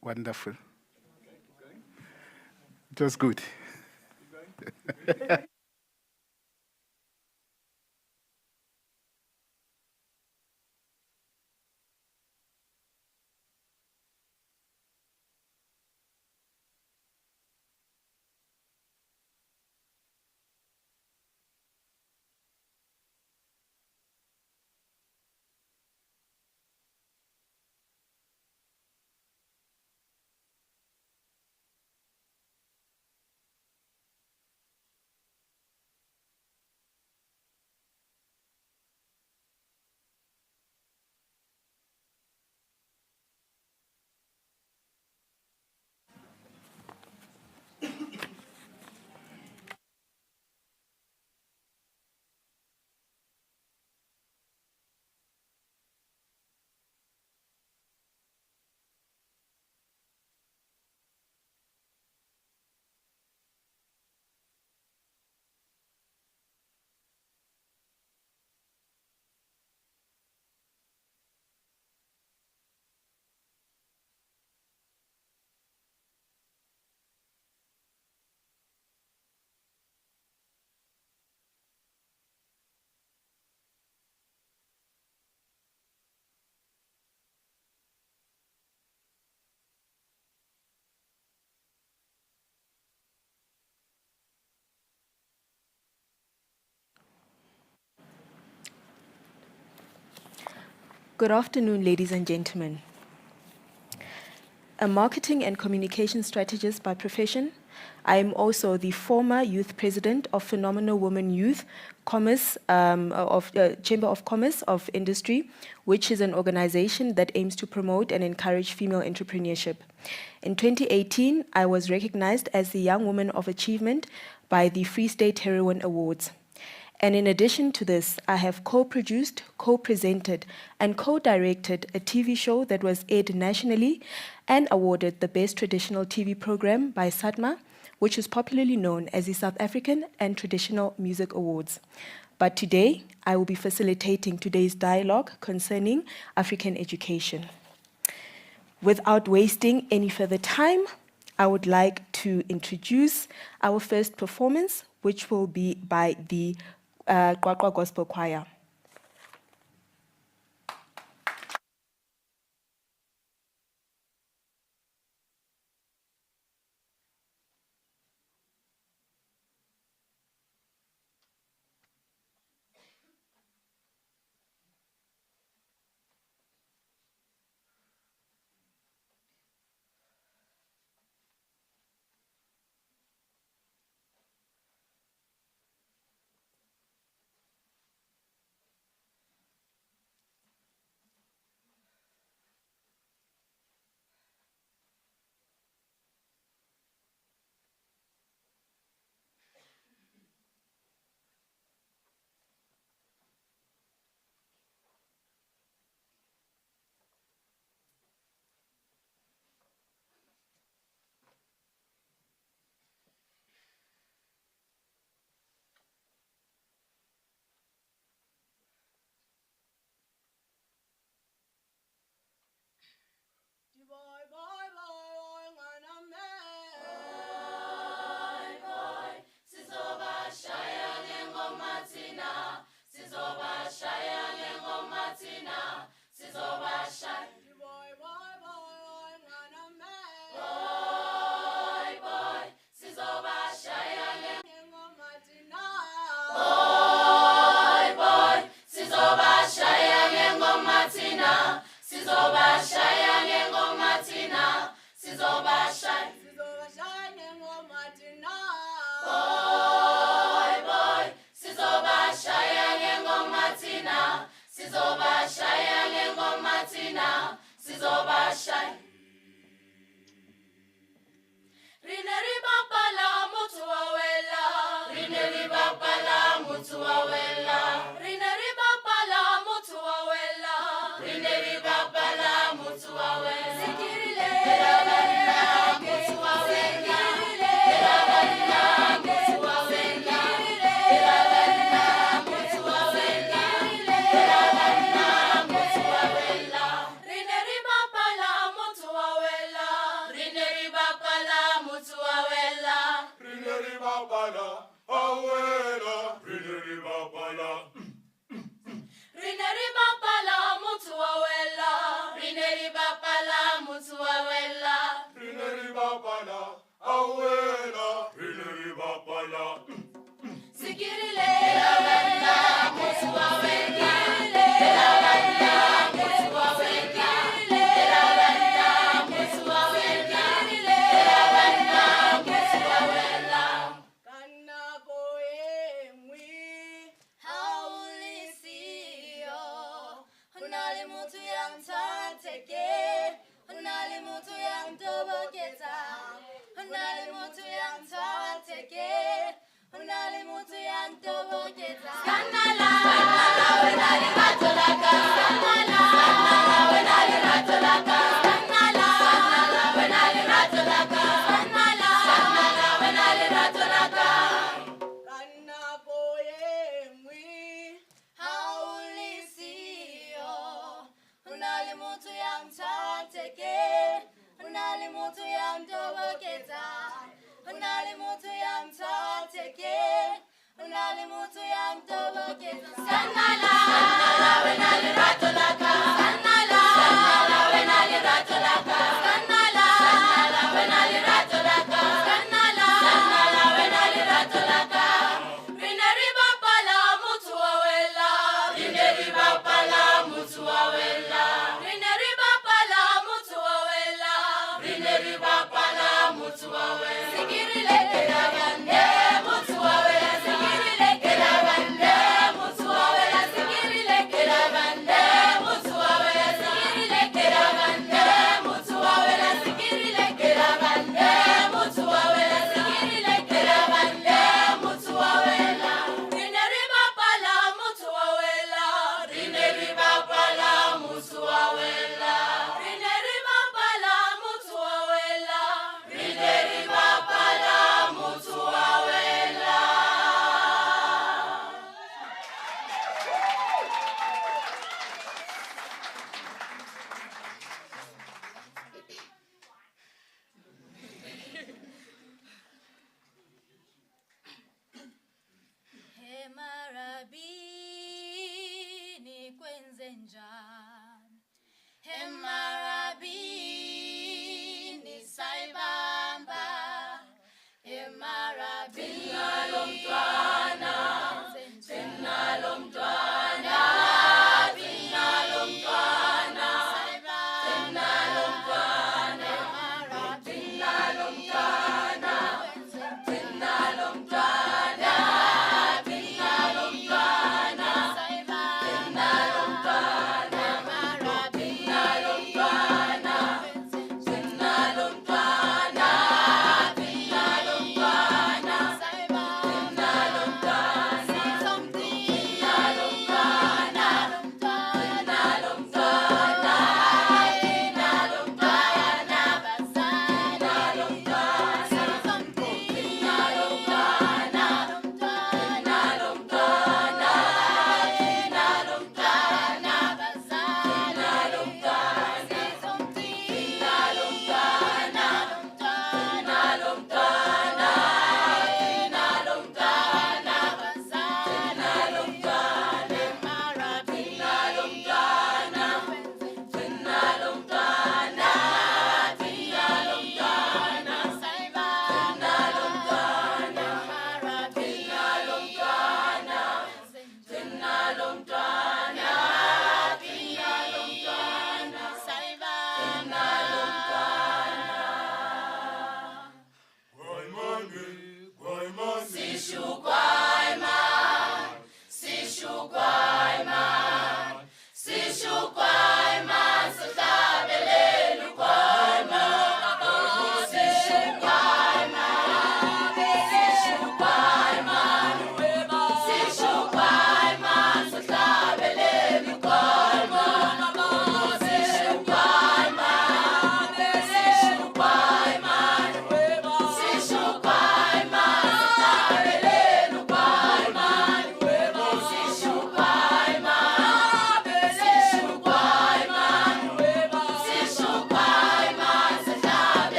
Wonderful. It was good. Good afternoon, ladies and gentlemen. A marketing and communication strategist by profession, I am also the former youth president of Phenomenal Women Youth Commerce Chamber of Commerce of Industry, which is an organization that aims to promote and encourage female entrepreneurship. In 2018, I was recognized as the Young Woman of Achievement by the Free State Heroine Awards. And in addition to this, I have co-produced, co-presented, and co-directed a TV show that was aired nationally and awarded the Best Traditional TV Program by SATMA, which is popularly known as the South African and Traditional Music Awards. But today, I will be facilitating today's dialogue concerning African education. Without wasting any further time, I would like to introduce our first performance, which will be by the Qwaqwa Gospel Choir.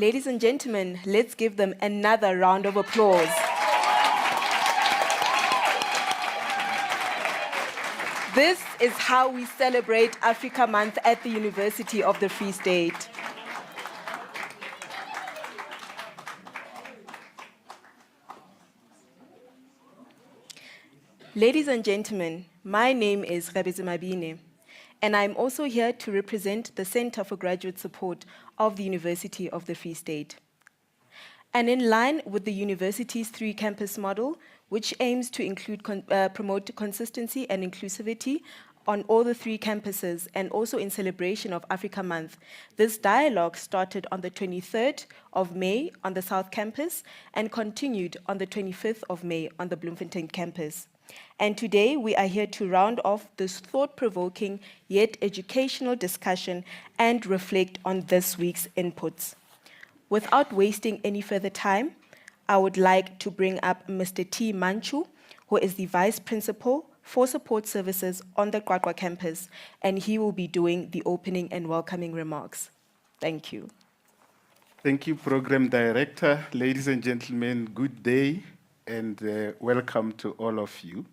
Ladies and gentlemen, let's give them another round of applause. This is how we celebrate Africa Month at the University of the Free State. Ladies and gentlemen, my name is Rabezi Mabine, and I'm also here to represent the Center for Graduate Support of the University of the Free State. And in line with the university's three-campus model, which aims to promote consistency and inclusivity on all the three campuses, and also in celebration of Africa Month, this dialogue started on the 23rd of May on the South Campus and continued on the 25th of May on the Bloemfontein campus. And today we are here to round off this thought-provoking yet educational discussion and reflect on this week's inputs. Without wasting any further time, I would like to bring up Mr. T. Manchu, who is the Vice Principal for Support Services on the Qwaqwa campus, and he will be doing the opening and welcoming remarks. Thank you. Thank you, Program Director. Ladies and gentlemen, good day and welcome to all of you.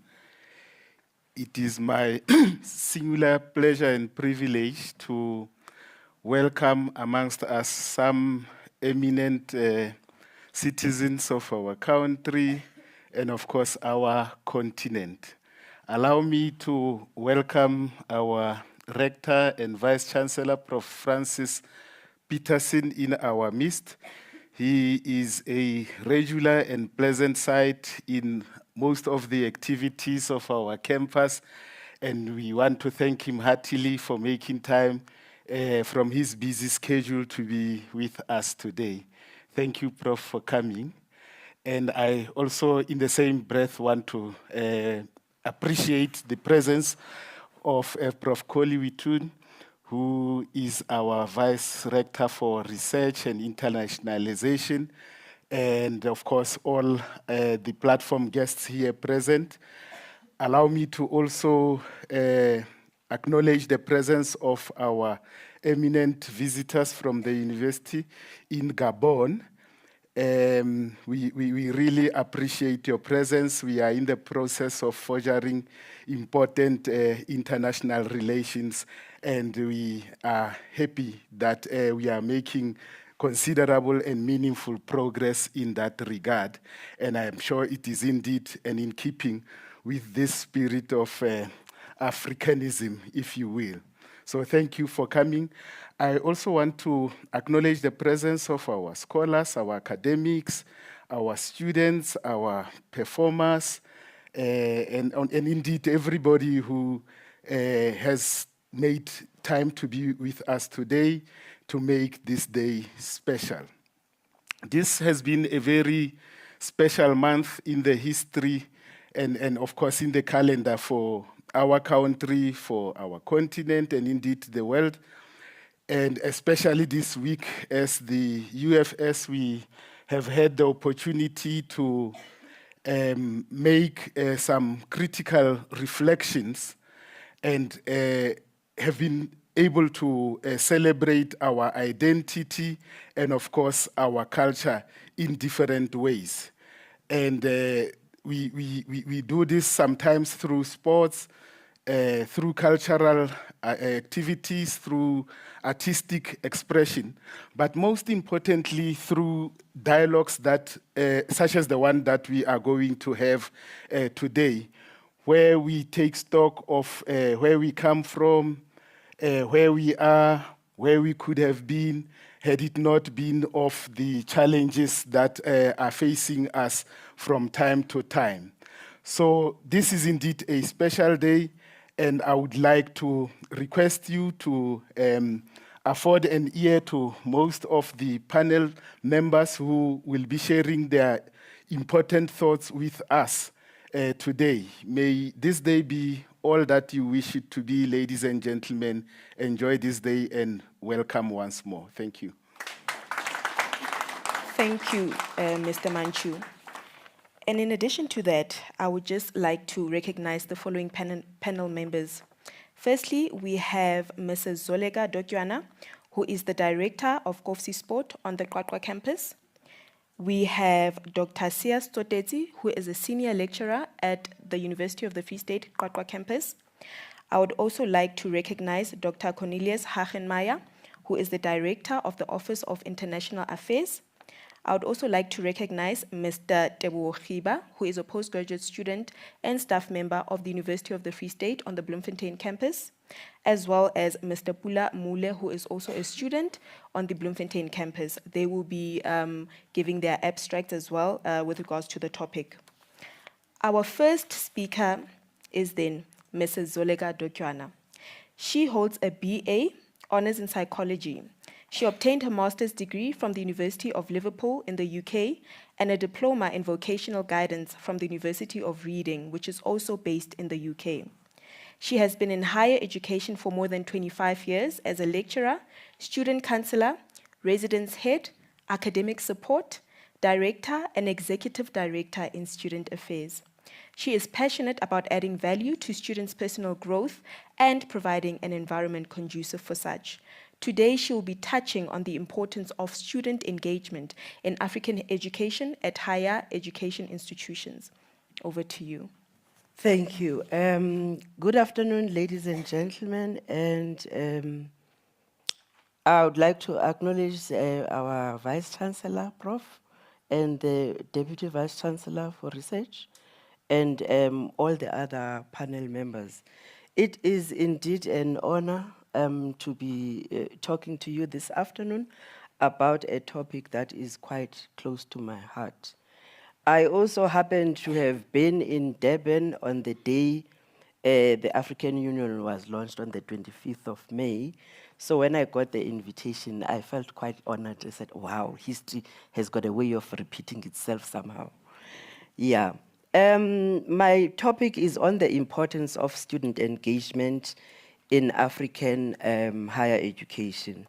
It is my singular pleasure and privilege to welcome amongst us some eminent citizens of our country and, of course, our continent. Allow me to welcome our Rector and Vice-Chancellor, Prof. Francis Peterson, in our midst. He is a regular and pleasant sight in most of the activities of our campus, and we want to thank him heartily for making time from his busy schedule to be with us today. Thank you, Prof, for coming. And I also, in the same breath, want to appreciate the presence of Prof. Koli Witun, who is our Vice Rector for Research and Internationalization, and of course, all the platform guests here present. Allow me to also acknowledge the presence of our eminent visitors from the university in Gabon. We really appreciate your presence. We are in the process of forging important international relations, and we are happy that we are making considerable and meaningful progress in that regard. And I am sure it is indeed and in keeping with this spirit of Africanism, if you will. So thank you for coming. I also want to acknowledge the presence of our scholars, our academics, our students, our performers, and indeed everybody who has made time to be with us today to make this day special. This has been a very special month in the history and of course in the calendar for our country, for our continent, and indeed the world. And especially this week, as the UFS, we have had the opportunity to make some critical reflections and have been able to celebrate our identity and, of course, our culture in different ways. And we do this sometimes through sports, through cultural activities, through artistic expression, but most importantly through dialogues that, such as the one that we are going to have today, where we take stock of where we come from, where we are, where we could have been, had it not been of the challenges that are facing us from time to time. So this is indeed a special day, and I would like to request you to afford an ear to most of the panel members who will be sharing their important thoughts with us today. May this day be all that you wish it to be, ladies and gentlemen. Enjoy this day and welcome once more. Thank you. Thank you, Mr. Manchu. And in addition to that, I would just like to recognize the following panel members. Firstly, we have Mrs. Zolega Dojana, who is the Director of Kofsi Sport on the Qwaqwa campus. We have Dr. Seuss Dodeci, who is a Senior Lecturer at the University of the Free State Qwaqwa campus. I would also like to recognize Dr. Cornelius Hagenmeier, who is the Director of the Office of International Affairs. I would also like to recognize Mr. Debu Khibar, who is a postgraduate student and staff member of the University of the Free State on the Bloemfontein campus, as well as Mr. Pula Mule, who is also a student on the Bloemfontein campus. They will be giving their abstract as well with regards to the topic. Our first speaker is then Mrs. Zolega Dojana. She holds a BA, Honours in Psychology. She obtained her master's degree from the University of Liverpool in the UK and a diploma in vocational guidance from the University of Reading, which is also based in the UK. She has been in higher education for more than 25 years as a lecturer, student counselor, residence head, academic support, director, and executive director in student affairs. She is passionate about adding value to students' personal growth and providing an environment conducive for such. Today, she will be touching on the importance of student engagement in African education at higher education institutions. Over to you. Thank you. Good afternoon, ladies and gentlemen, and I would like to acknowledge our Vice Chancellor, Prof, and the Deputy Vice Chancellor for Research, and all the other panel members. It is indeed an honor to be talking to you this afternoon about a topic that is quite close to my heart. I also happen to have been in Durban on the day the African Union was launched on the 25th of May. So when I got the invitation, I felt quite honored. I said, wow, history has got a way of repeating itself somehow. Yeah. My topic is on the importance of student engagement in African higher education.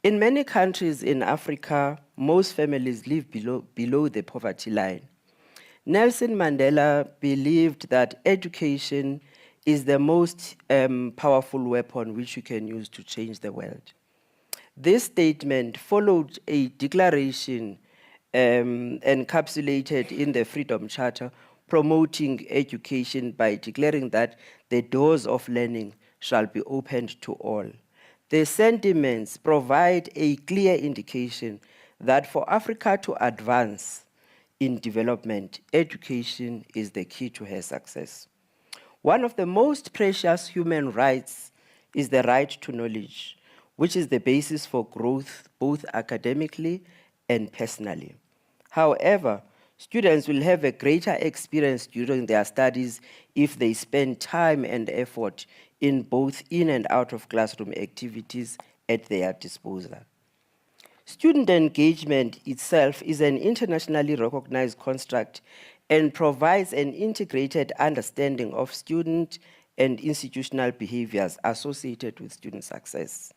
In many countries in Africa, most families live below the poverty line. Nelson Mandela believed that education is the most powerful weapon which you can use to change the world. This statement followed a declaration encapsulated in the Freedom Charter promoting education by declaring that the doors of learning shall be opened to all. The sentiments provide a clear indication that for Africa to advance in development, education is the key to her success. One of the most precious human rights is the right to knowledge, which is the basis for growth both academically and personally. However, students will have a greater experience during their studies if they spend time and effort in both in and out of classroom activities at their disposal. Student engagement itself is an internationally recognized construct and provides an integrated understanding of student and institutional behaviors associated with student success.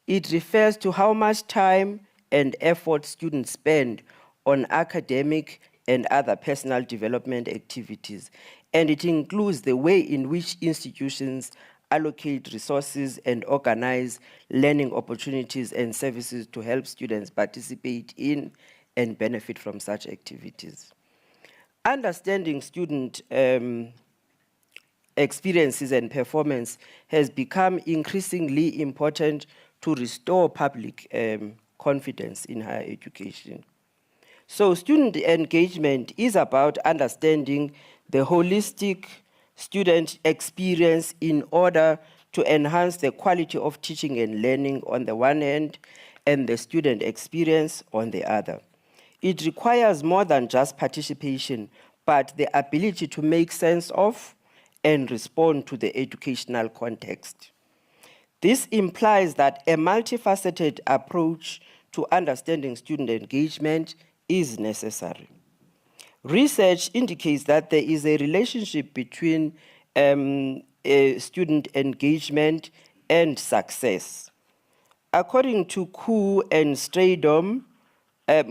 It refers to how much time and effort students spend on academic and other personal development activities, and it includes the way in which institutions allocate resources and organize learning opportunities and services to help students participate in and benefit from such activities. Understanding student experiences and performance has become increasingly important to restore public confidence in higher education. So student engagement is about understanding the holistic student experience in order to enhance the quality of teaching and learning on the one hand and the student experience on the other. It requires more than just participation, but the ability to make sense of and respond to the educational context. This implies that a multifaceted approach to understanding student engagement is necessary. Research indicates that there is a relationship between student engagement and success. According to Koo and Straydom,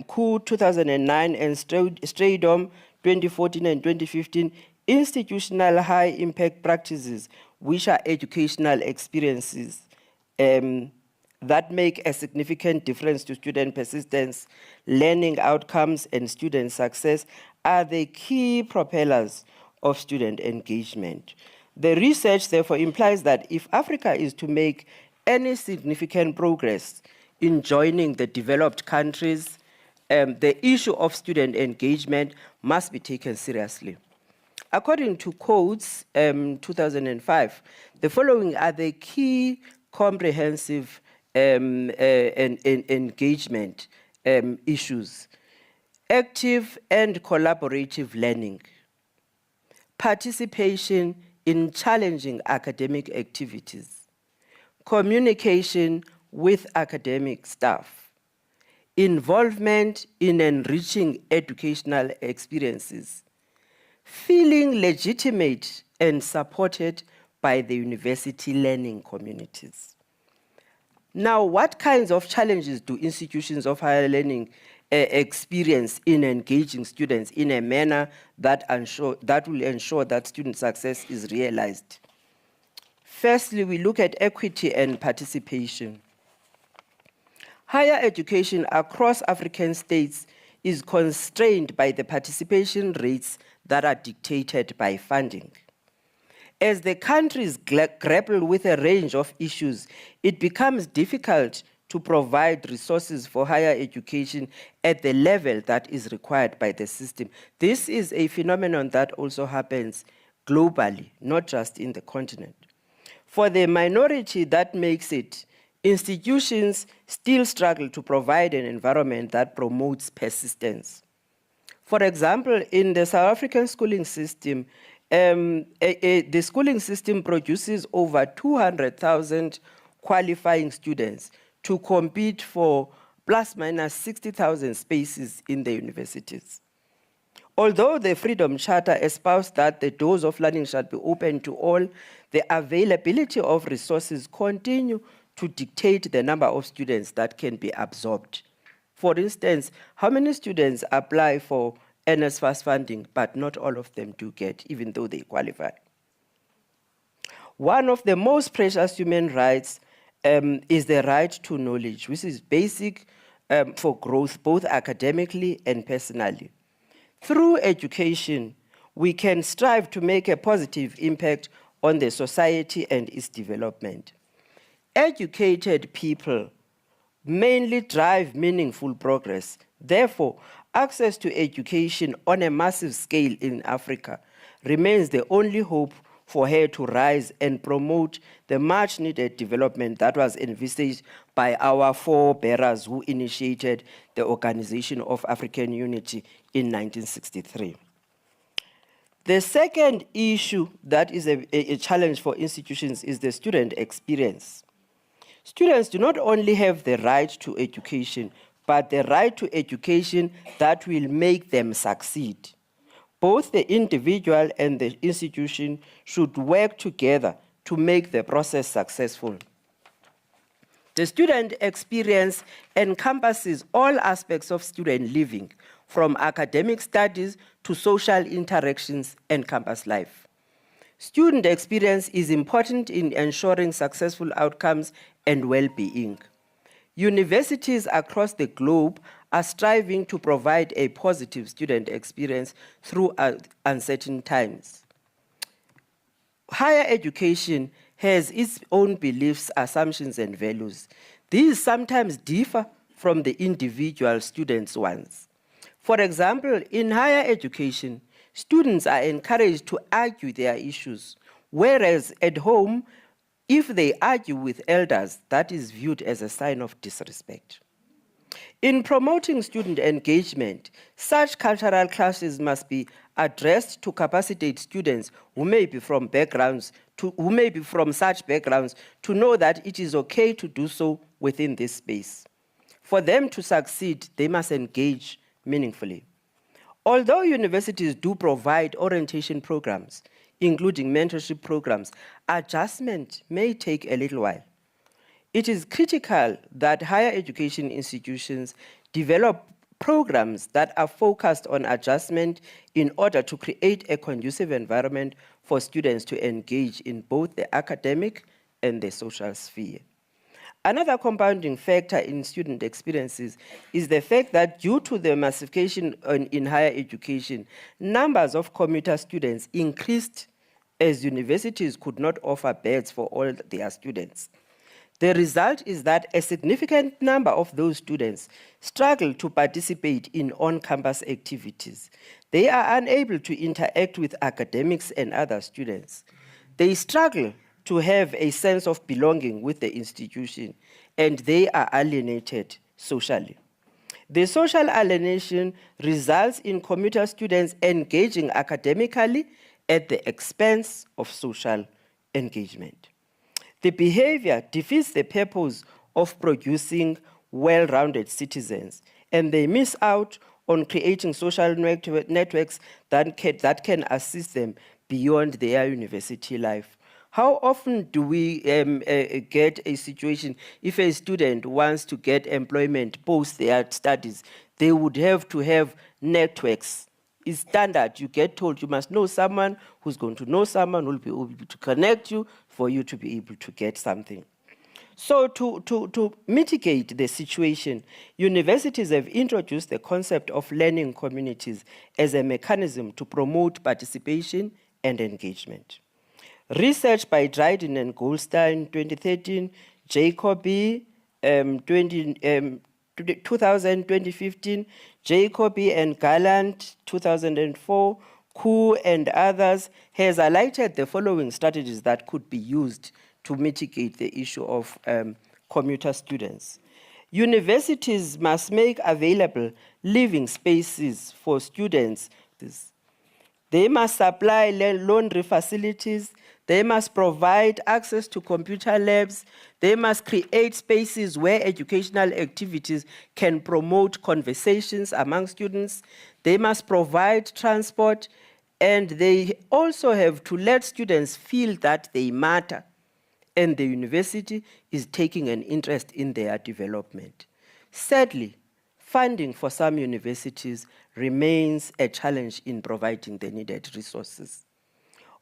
Koo 2009 and Straydom 2014 and 2015, institutional high-impact practices, which are educational experiences that make a significant difference to student persistence, learning outcomes, and student success, are the key propellers of student engagement. The research therefore implies that if Africa is to make any significant progress in joining the developed countries, the issue of student engagement must be taken seriously. According to Codes 2005, the following are the key comprehensive engagement issues: active and collaborative learning, participation in challenging academic activities, communication with academic staff, involvement in enriching educational experiences, feeling legitimate and supported by the university learning communities. Now, what kinds of challenges do institutions of higher learning experience in engaging students in a manner that will ensure that student success is realized? Firstly, we look at equity and participation. Higher education across African states is constrained by the participation rates that are dictated by funding. As the countries grapple with a range of issues, it becomes difficult to provide resources for higher education at the level that is required by the system. This is a phenomenon that also happens globally, not just in the continent. For the minority that makes it, institutions still struggle to provide an environment that promotes persistence. For example, in the South African schooling system, the schooling system produces over 200,000 qualifying students to compete for plus minus 60,000 spaces in the universities. Although the Freedom Charter espoused that the doors of learning shall be open to all, the availability of resources continue to dictate the number of students that can be absorbed. For instance, how many students apply for NSFAS funding, but not all of them do get, even though they qualify? One of the most precious human rights is the right to knowledge, which is basic for growth, both academically and personally. Through education, we can strive to make a positive impact on the society and its development. Educated people mainly drive meaningful progress. Therefore, access to education on a massive scale in Africa remains the only hope for her to rise and promote the much-needed development that was envisaged by our forebearers who initiated the Organization of African Unity in 1963. The second issue that is a challenge for institutions is the student experience. Students do not only have the right to education, but the right to education that will make them succeed. Both the individual and the institution should work together to make the process successful. The student experience encompasses all aspects of student living, from academic studies to social interactions and campus life. Student experience is important in ensuring successful outcomes and well-being. Universities across the globe are striving to provide a positive student experience through uncertain times. Higher education has its own beliefs, assumptions, and values. These sometimes differ from the individual students' ones. For example, in higher education, students are encouraged to argue their issues, whereas at home, if they argue with elders, that is viewed as a sign of disrespect. In promoting student engagement, such cultural clashes must be addressed to capacitate students who may be from such backgrounds to know that it is okay to do so within this space. For them to succeed, they must engage meaningfully. Although universities do provide orientation programs, including mentorship programs, adjustment may take a little while. It is critical that higher education institutions develop programs that are focused on adjustment in order to create a conducive environment for students to engage in both the academic and the social sphere. Another compounding factor in student experiences is the fact that due to the massification in higher education, numbers of commuter students increased as universities could not offer beds for all their students. The result is that a significant number of those students struggle to participate in on-campus activities. They are unable to interact with academics and other students. They struggle to have a sense of belonging with the institution, and they are alienated socially. The social alienation results in commuter students engaging academically at the expense of social engagement. The behavior defeats the purpose of producing well-rounded citizens, and they miss out on creating social networks that can assist them beyond their university life. How often do we get a situation if a student wants to get employment post their studies? They would have to have networks. It's standard. You get told you must know someone who's going to know someone who will be able to connect you for you to be able to get something. So to mitigate the situation, universities have introduced the concept of learning communities as a mechanism to promote participation and engagement. Research by Dryden and Goldstein, 2013, Jacoby, 2015, Jacoby and Gallant, 2004, Koo and others, has highlighted the following strategies that could be used to mitigate the issue of commuter students. Universities must make available living spaces for students. They must supply laundry facilities. They must provide access to computer labs. They must create spaces where educational activities can promote conversations among students. They must provide transport, and they also have to let students feel that they matter, and the university is taking an interest in their development. Sadly, funding for some universities remains a challenge in providing the needed resources.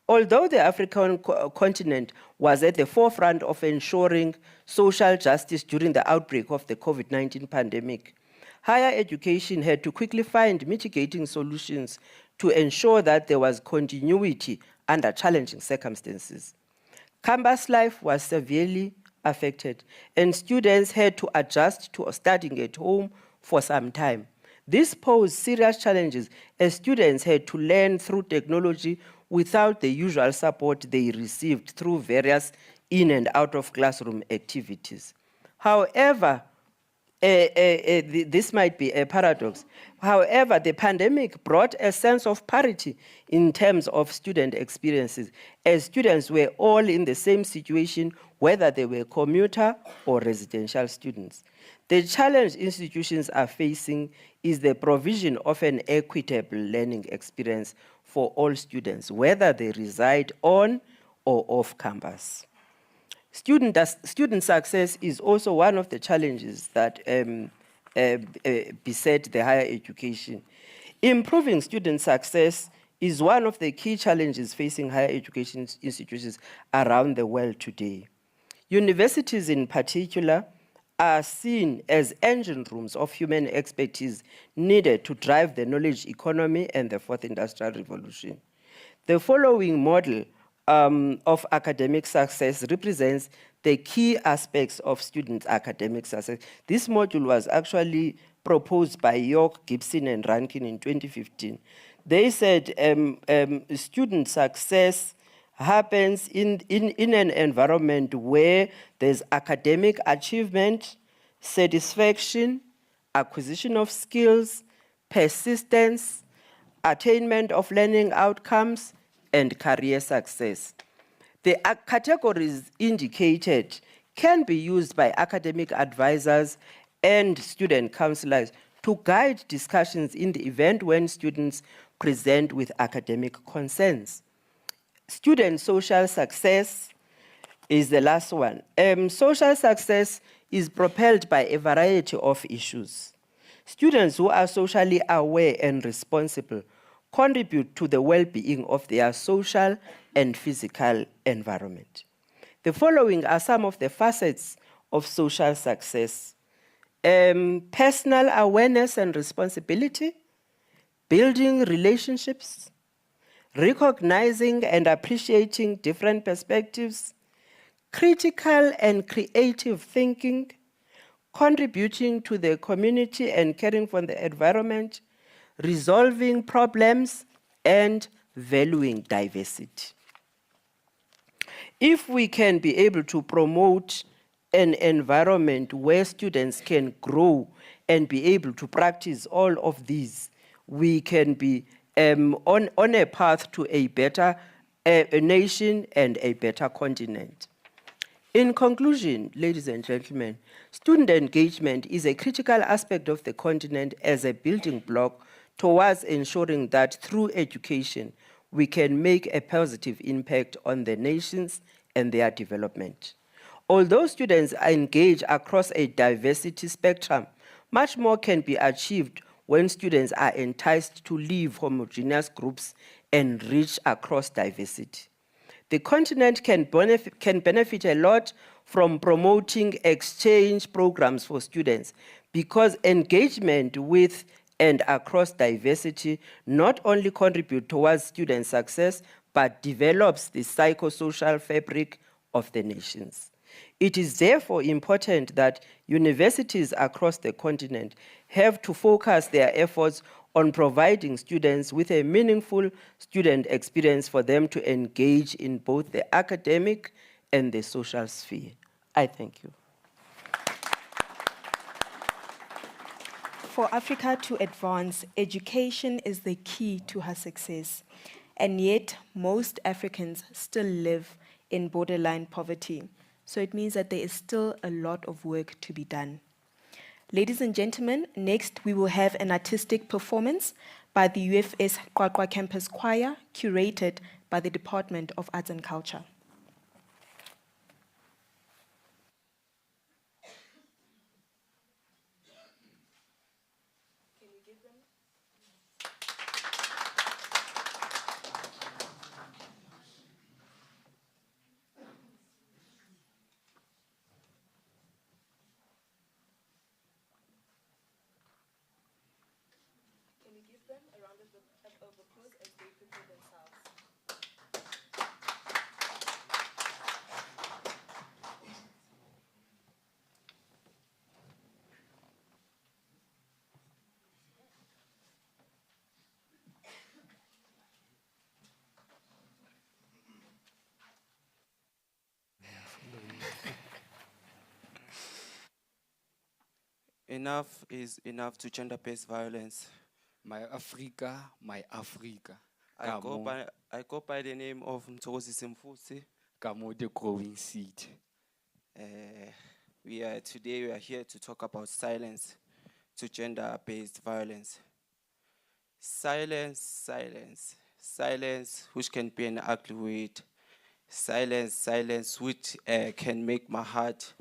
Although the African continent was at the forefront of ensuring social justice during the outbreak of the COVID-19 pandemic, higher education had to quickly find mitigating solutions to ensure that there was continuity under challenging circumstances. Campus life was severely affected, and students had to adjust to studying at home for some time. This posed serious challenges as students had to learn through technology without the usual support they received through various in and out of classroom activities. However, this might be a paradox. However, the pandemic brought a sense of parity in terms of student experiences, as students were all in the same situation, whether they were commuter or residential students. The challenge institutions are facing is the provision of an equitable learning experience for all students, whether they reside on or off campus. Student success is also one of the challenges that beset the higher education. Improving student success is one of the key challenges facing higher education institutions around the world today. Universities in particular are seen as engine rooms of human expertise needed to drive the knowledge economy and the fourth industrial revolution. The following model of academic success represents the key aspects of students' academic success. This module was actually proposed by York, Gibson, and Rankin in 2015. They said student success happens in an environment where there's academic achievement, satisfaction, acquisition of skills, persistence, attainment of learning outcomes, and career success. The categories indicated can be used by academic advisors and student counselors to guide discussions in the event when students present with academic concerns. Student social success is the last one. Social success is propelled by a variety of issues. Students who are socially aware and responsible contribute to the well-being of their social and physical environment. The following are some of the facets of social success: personal awareness and responsibility, building relationships, recognizing and appreciating different perspectives, critical and creative thinking, contributing to the community and caring for the environment, resolving problems, and valuing diversity. If we can be able to promote an environment where students can grow and be able to practice all of these, we can be on a path to a better nation and a better continent. In conclusion, ladies and gentlemen, student engagement is a critical aspect of the continent as a building block towards ensuring that through education, we can make a positive impact on the nations and their development. Although students engage across a diversity spectrum, much more can be achieved when students are enticed to leave homogeneous groups and reach across diversity. The continent can benefit a lot from promoting exchange programs for students because engagement with and across diversity not only contribute towards student success, but develops the psychosocial fabric of the nations. It is therefore important that universities across the continent have to focus their efforts on providing students with a meaningful student experience for them to engage in both the academic and the social sphere. I thank you. For Africa to advance, education is the key to her success. And yet, most Africans still live in borderline poverty. So it means that there is still a lot of work to be done. Ladies and gentlemen, next we will have an artistic performance by the UFS Qwaqwa Campus Choir, curated by the Department of Arts and Culture. Can we give them a round of applause as they prepare themselves? Enough is enough to gender-based violence. My Africa, my Africa. I go by the name of Mthokozi Simfusi. Kamo the growing seed. Today we are here to talk about silence to gender-based violence. Silence, silence, silence, which can be an ugly word. Silence, silence, which can make my heart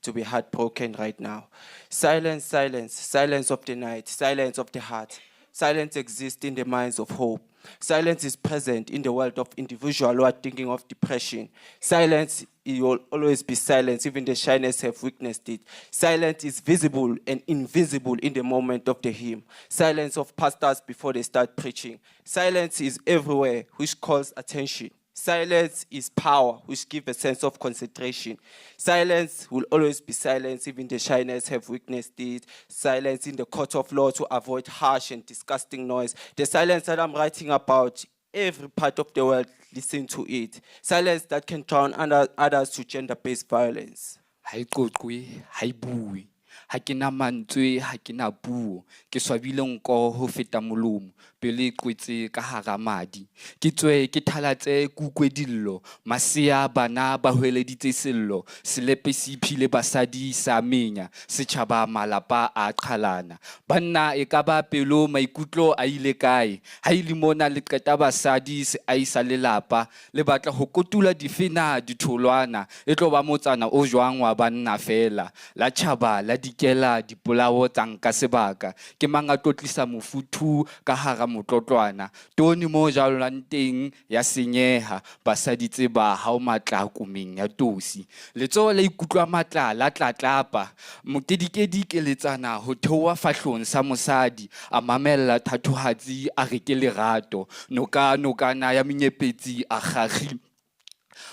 to be heartbroken right now. Silence, silence, silence of the night, silence of the heart. Silence exists in the minds of hope. Silence is present in the world of individuals who are thinking of depression. Silence, it will always be silence, even the shyness have witnessed it. Silence is visible and invisible in the moment of the hymn. Silence of pastors before they start preaching. Silence is everywhere, which calls attention. Silence is power, which gives a sense of concentration. Silence will always be silence, even the shyness have witnessed it. Silence in the court of law to avoid harsh and disgusting noise. The silence that I'm writing about, every part of the world listen to it. Silence that can drown others to gender-based violence. Hai Qwaqwa, hai bue. Ha ke na mantswe, ha ke na puo. Ke swabile nko ho feta molomo. Pele qwetse ka hara madi. Ke tswe ke thalatse kukwe dillo. Masea bana ba hweleditse sello. Selepe se iphile basadi sa menya. Setjhaba malapa a qhalana. Banna e ka ba pelo maikutlo a ile kae. Ha ile mona le qeta basadi se a isa lelapa. Le batla ho kotula difena ditholwana. E tlo ba motsana o jwang wa banna fela. La tjhaba la dikela dipolao tsa nka sebaka ke mang a tlo tlisa mofuthu ka hara motlotlwana toni mo jalwang teng ya senyeha basadi tseba ha o matla kumeng ya tosi letsoho la ikutlwa matla la tlatlapa mokedikedi ke letsana ho theoha fahlong sa mosadi a mamella thathohatsi a re ke lerato nokana ya menyepetsi a gagi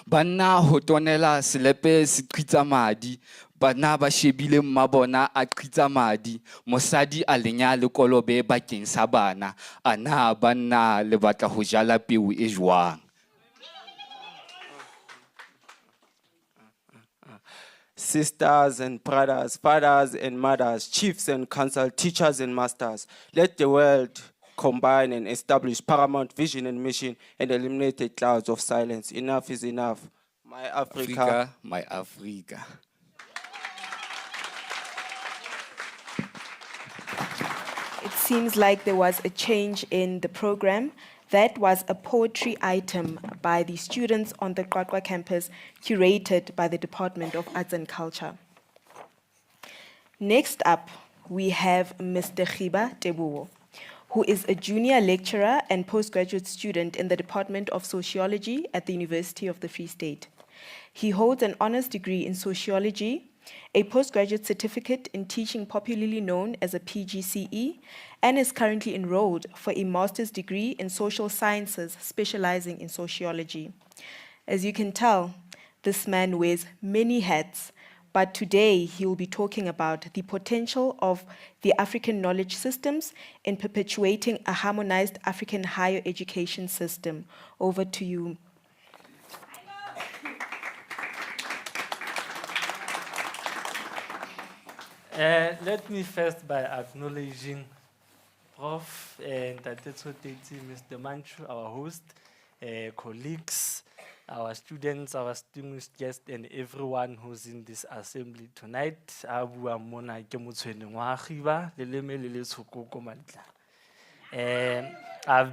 banna ho tonela selepe se qhitsa madi bana ba shebile mmabona a qhitsa madi mosadi a lenya le kolobe bakeng sa bana ana banna le batla ho jala peo e jwang. Sisters and brothers, fathers and mothers, chiefs and council, teachers and masters, let the world combine and establish paramount vision and mission and eliminate the clouds of silence. Enough is enough. My Africa. My Africa. It seems like there was a change in the program. That was a poetry item by the students on the Qwaqwa campus, curated by the Department of Arts and Culture. Next up, we have Mr. Khibar Debu, who is a junior lecturer and postgraduate student in the Department of Sociology at the University of the Free State. He holds an honors degree in sociology, a postgraduate certificate in teaching popularly known as a PGCE, and is currently enrolled for a master's degree in social sciences specializing in sociology. As you can tell, this man wears many hats, but today he will be talking about the potential of the African knowledge systems in perpetuating a harmonized African higher education system. Over to you. Let me first by acknowledging Prof. and Untitled Chapter, Mr. Manchu, our host, colleagues, our students, our distinguished guests, and everyone who's in this assembly tonight. I've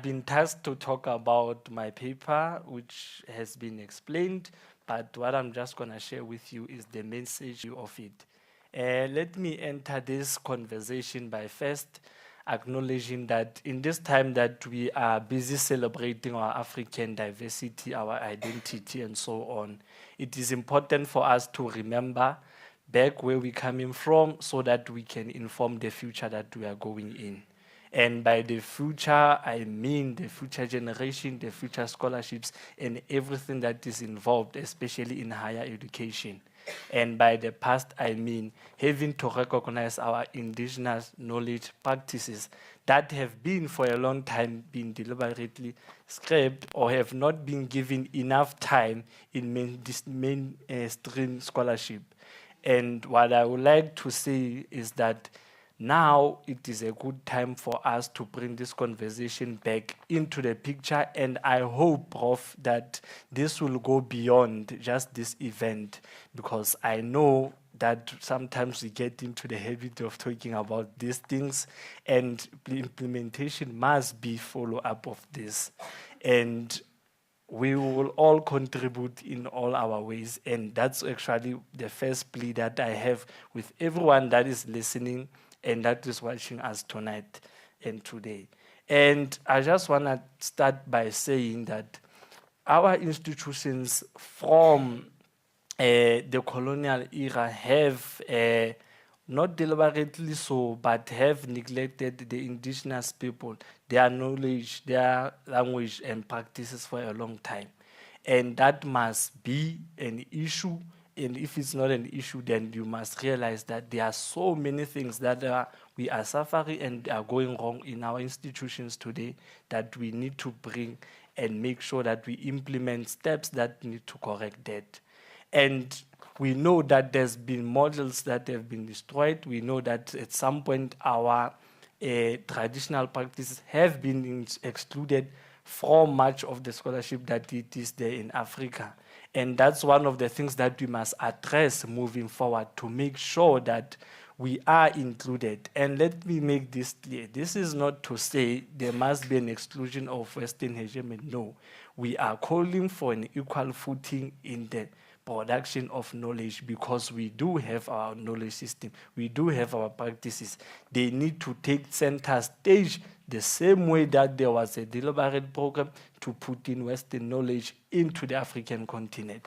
been tasked to talk about my paper, which has been explained, but what I'm just going to share with you is the message of it. Let me enter this conversation by first acknowledging that in this time that we are busy celebrating our African diversity, our identity, and so on, it is important for us to remember back where we're coming from so that we can inform the future that we are going in. And by the future, I mean the future generation, the future scholarships, and everything that is involved, especially in higher education. And by the past, I mean having to recognize our indigenous knowledge practices that have been for a long time been deliberately scrapped or have not been given enough time in mainstream scholarship. And what I would like to say is that now it is a good time for us to bring this conversation back into the picture, and I hope, Prof, that this will go beyond just this event, because I know that sometimes we get into the habit of talking about these things, and the implementation must be follow-up of this. And we will all contribute in all our ways, and that's actually the first plea that I have with everyone that is listening and that is watching us tonight and today. And I just want to start by saying that our institutions from the colonial era have, not deliberately so, but have neglected the indigenous people, their knowledge, their language and practices for a long time. And that must be an issue. And if it's not an issue, then you must realize that there are so many things that we are suffering and are going wrong in our institutions today that we need to bring and make sure that we implement steps that need to correct that. And we know that there's been models that have been destroyed. We know that at some point our traditional practices have been excluded from much of the scholarship that it is there in Africa. And that's one of the things that we must address moving forward to make sure that we are included. And let me make this clear. This is not to say there must be an exclusion of Western hegemony. No, we are calling for an equal footing in the production of knowledge, because we do have our knowledge system, we do have our practices. They need to take center stage the same way that there was a deliberate program to put in Western knowledge into the African continent.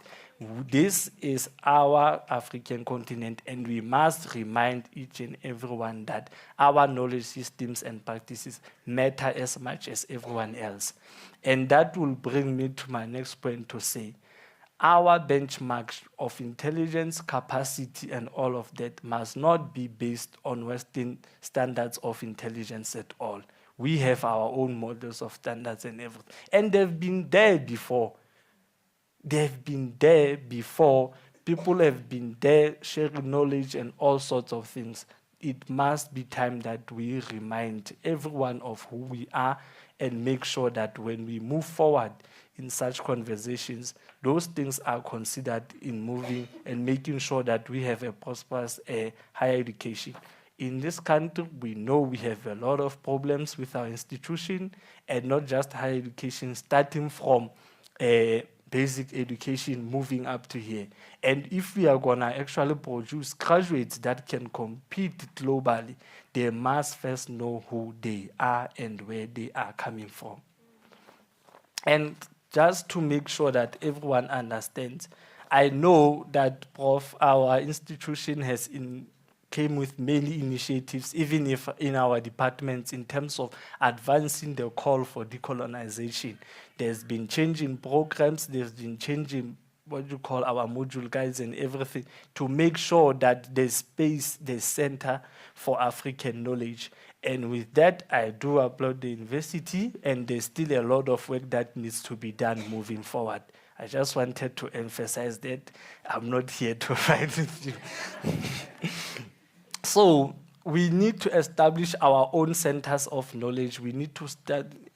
This is our African continent, and we must remind each and everyone that our knowledge systems and practices matter as much as everyone else. And that will bring me to my next point to say, our benchmarks of intelligence, capacity, and all of that must not be based on Western standards of intelligence at all. We have our own models of standards and everything. And they've been there before. They've been there before. People have been there sharing knowledge and all sorts of things. It must be time that we remind everyone of who we are and make sure that when we move forward in such conversations, those things are considered in moving and making sure that we have a prosperous higher education. In this country, we know we have a lot of problems with our institution, and not just higher education, starting from basic education moving up to here. And if we are going to actually produce graduates that can compete globally, they must first know who they are and where they are coming from. And just to make sure that everyone understands, I know that our institution came with many initiatives, even if in our departments, in terms of advancing the call for decolonization. There's been changing programs, there's been changing what you call our module guides and everything to make sure that there's space, there's center for African knowledge. And with that, I do applaud the university, and there's still a lot of work that needs to be done moving forward. I just wanted to emphasize that I'm not here to fight with you. So we need to establish our own centers of knowledge. We need to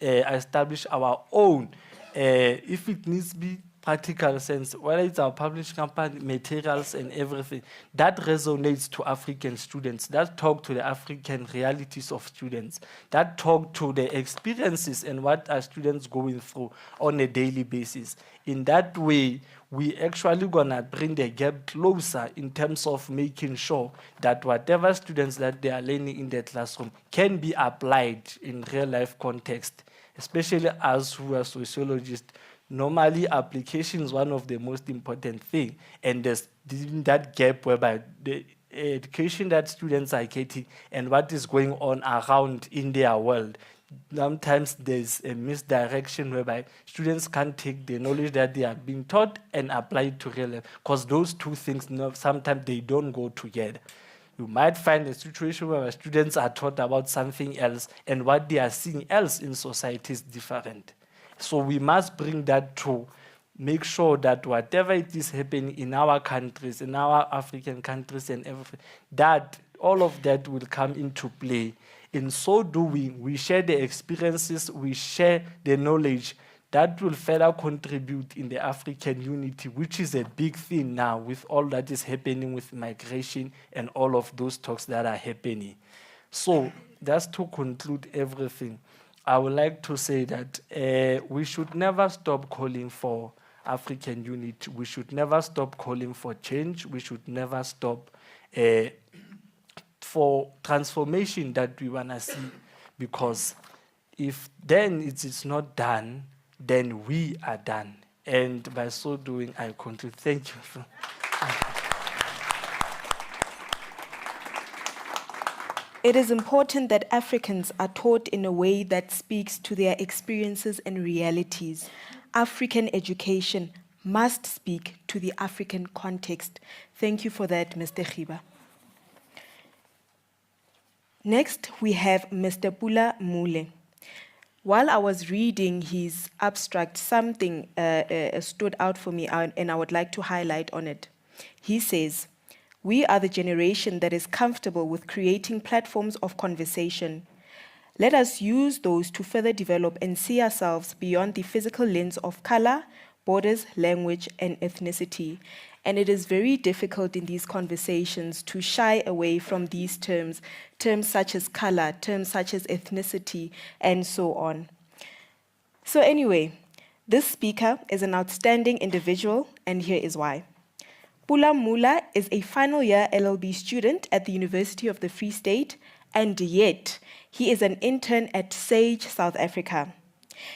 establish our own, if it needs to be practical sense, whether it's our published company, materials and everything, that resonates to African students, that talk to the African realities of students, that talk to the experiences and what are students going through on a daily basis. In that way, we actually gonna bring the gap closer in terms of making sure that whatever students that they are learning in the classroom can be applied in real life context, especially us who are sociologists. Normally, application is one of the most important things, and there's that gap whereby the education that students are getting and what is going on around in their world. Sometimes there's a misdirection whereby students can't take the knowledge that they are being taught and apply it to real life, because those two things, sometimes they don't go together. You might find a situation where students are taught about something else and what they are seeing else in society is different. So we must bring that to make sure that whatever it is happening in our countries, in our African countries and everything, that all of that will come into play. In so doing, we share the experiences, we share the knowledge that will further contribute in the African unity, which is a big thing now with all that is happening with migration and all of those talks that are happening. So just to conclude everything, I would like to say that we should never stop calling for African unity. We should never stop calling for change. We should never stop for transformation that we want to see, because if then it is not done, then we are done. And by so doing, I conclude. Thank you. It is important that Africans are taught in a way that speaks to their experiences and realities. African education must speak to the African context. Thank you for that, Mr. Khibar. Next, we have Mr. Pula Mule. While I was reading his abstract, something stood out for me, and I would like to highlight on it. He says, "We are the generation that is comfortable with creating platforms of conversation. Let us use those to further develop and see ourselves beyond the physical lens of color, borders, language, and ethnicity." And it is very difficult in these conversations to shy away from these terms such as color, terms such as ethnicity, and so on. So anyway, this speaker is an outstanding individual, and here is why. Pula Mula is a final year LLB student at the University of the Free State, and yet he is an intern at SAGE, South Africa.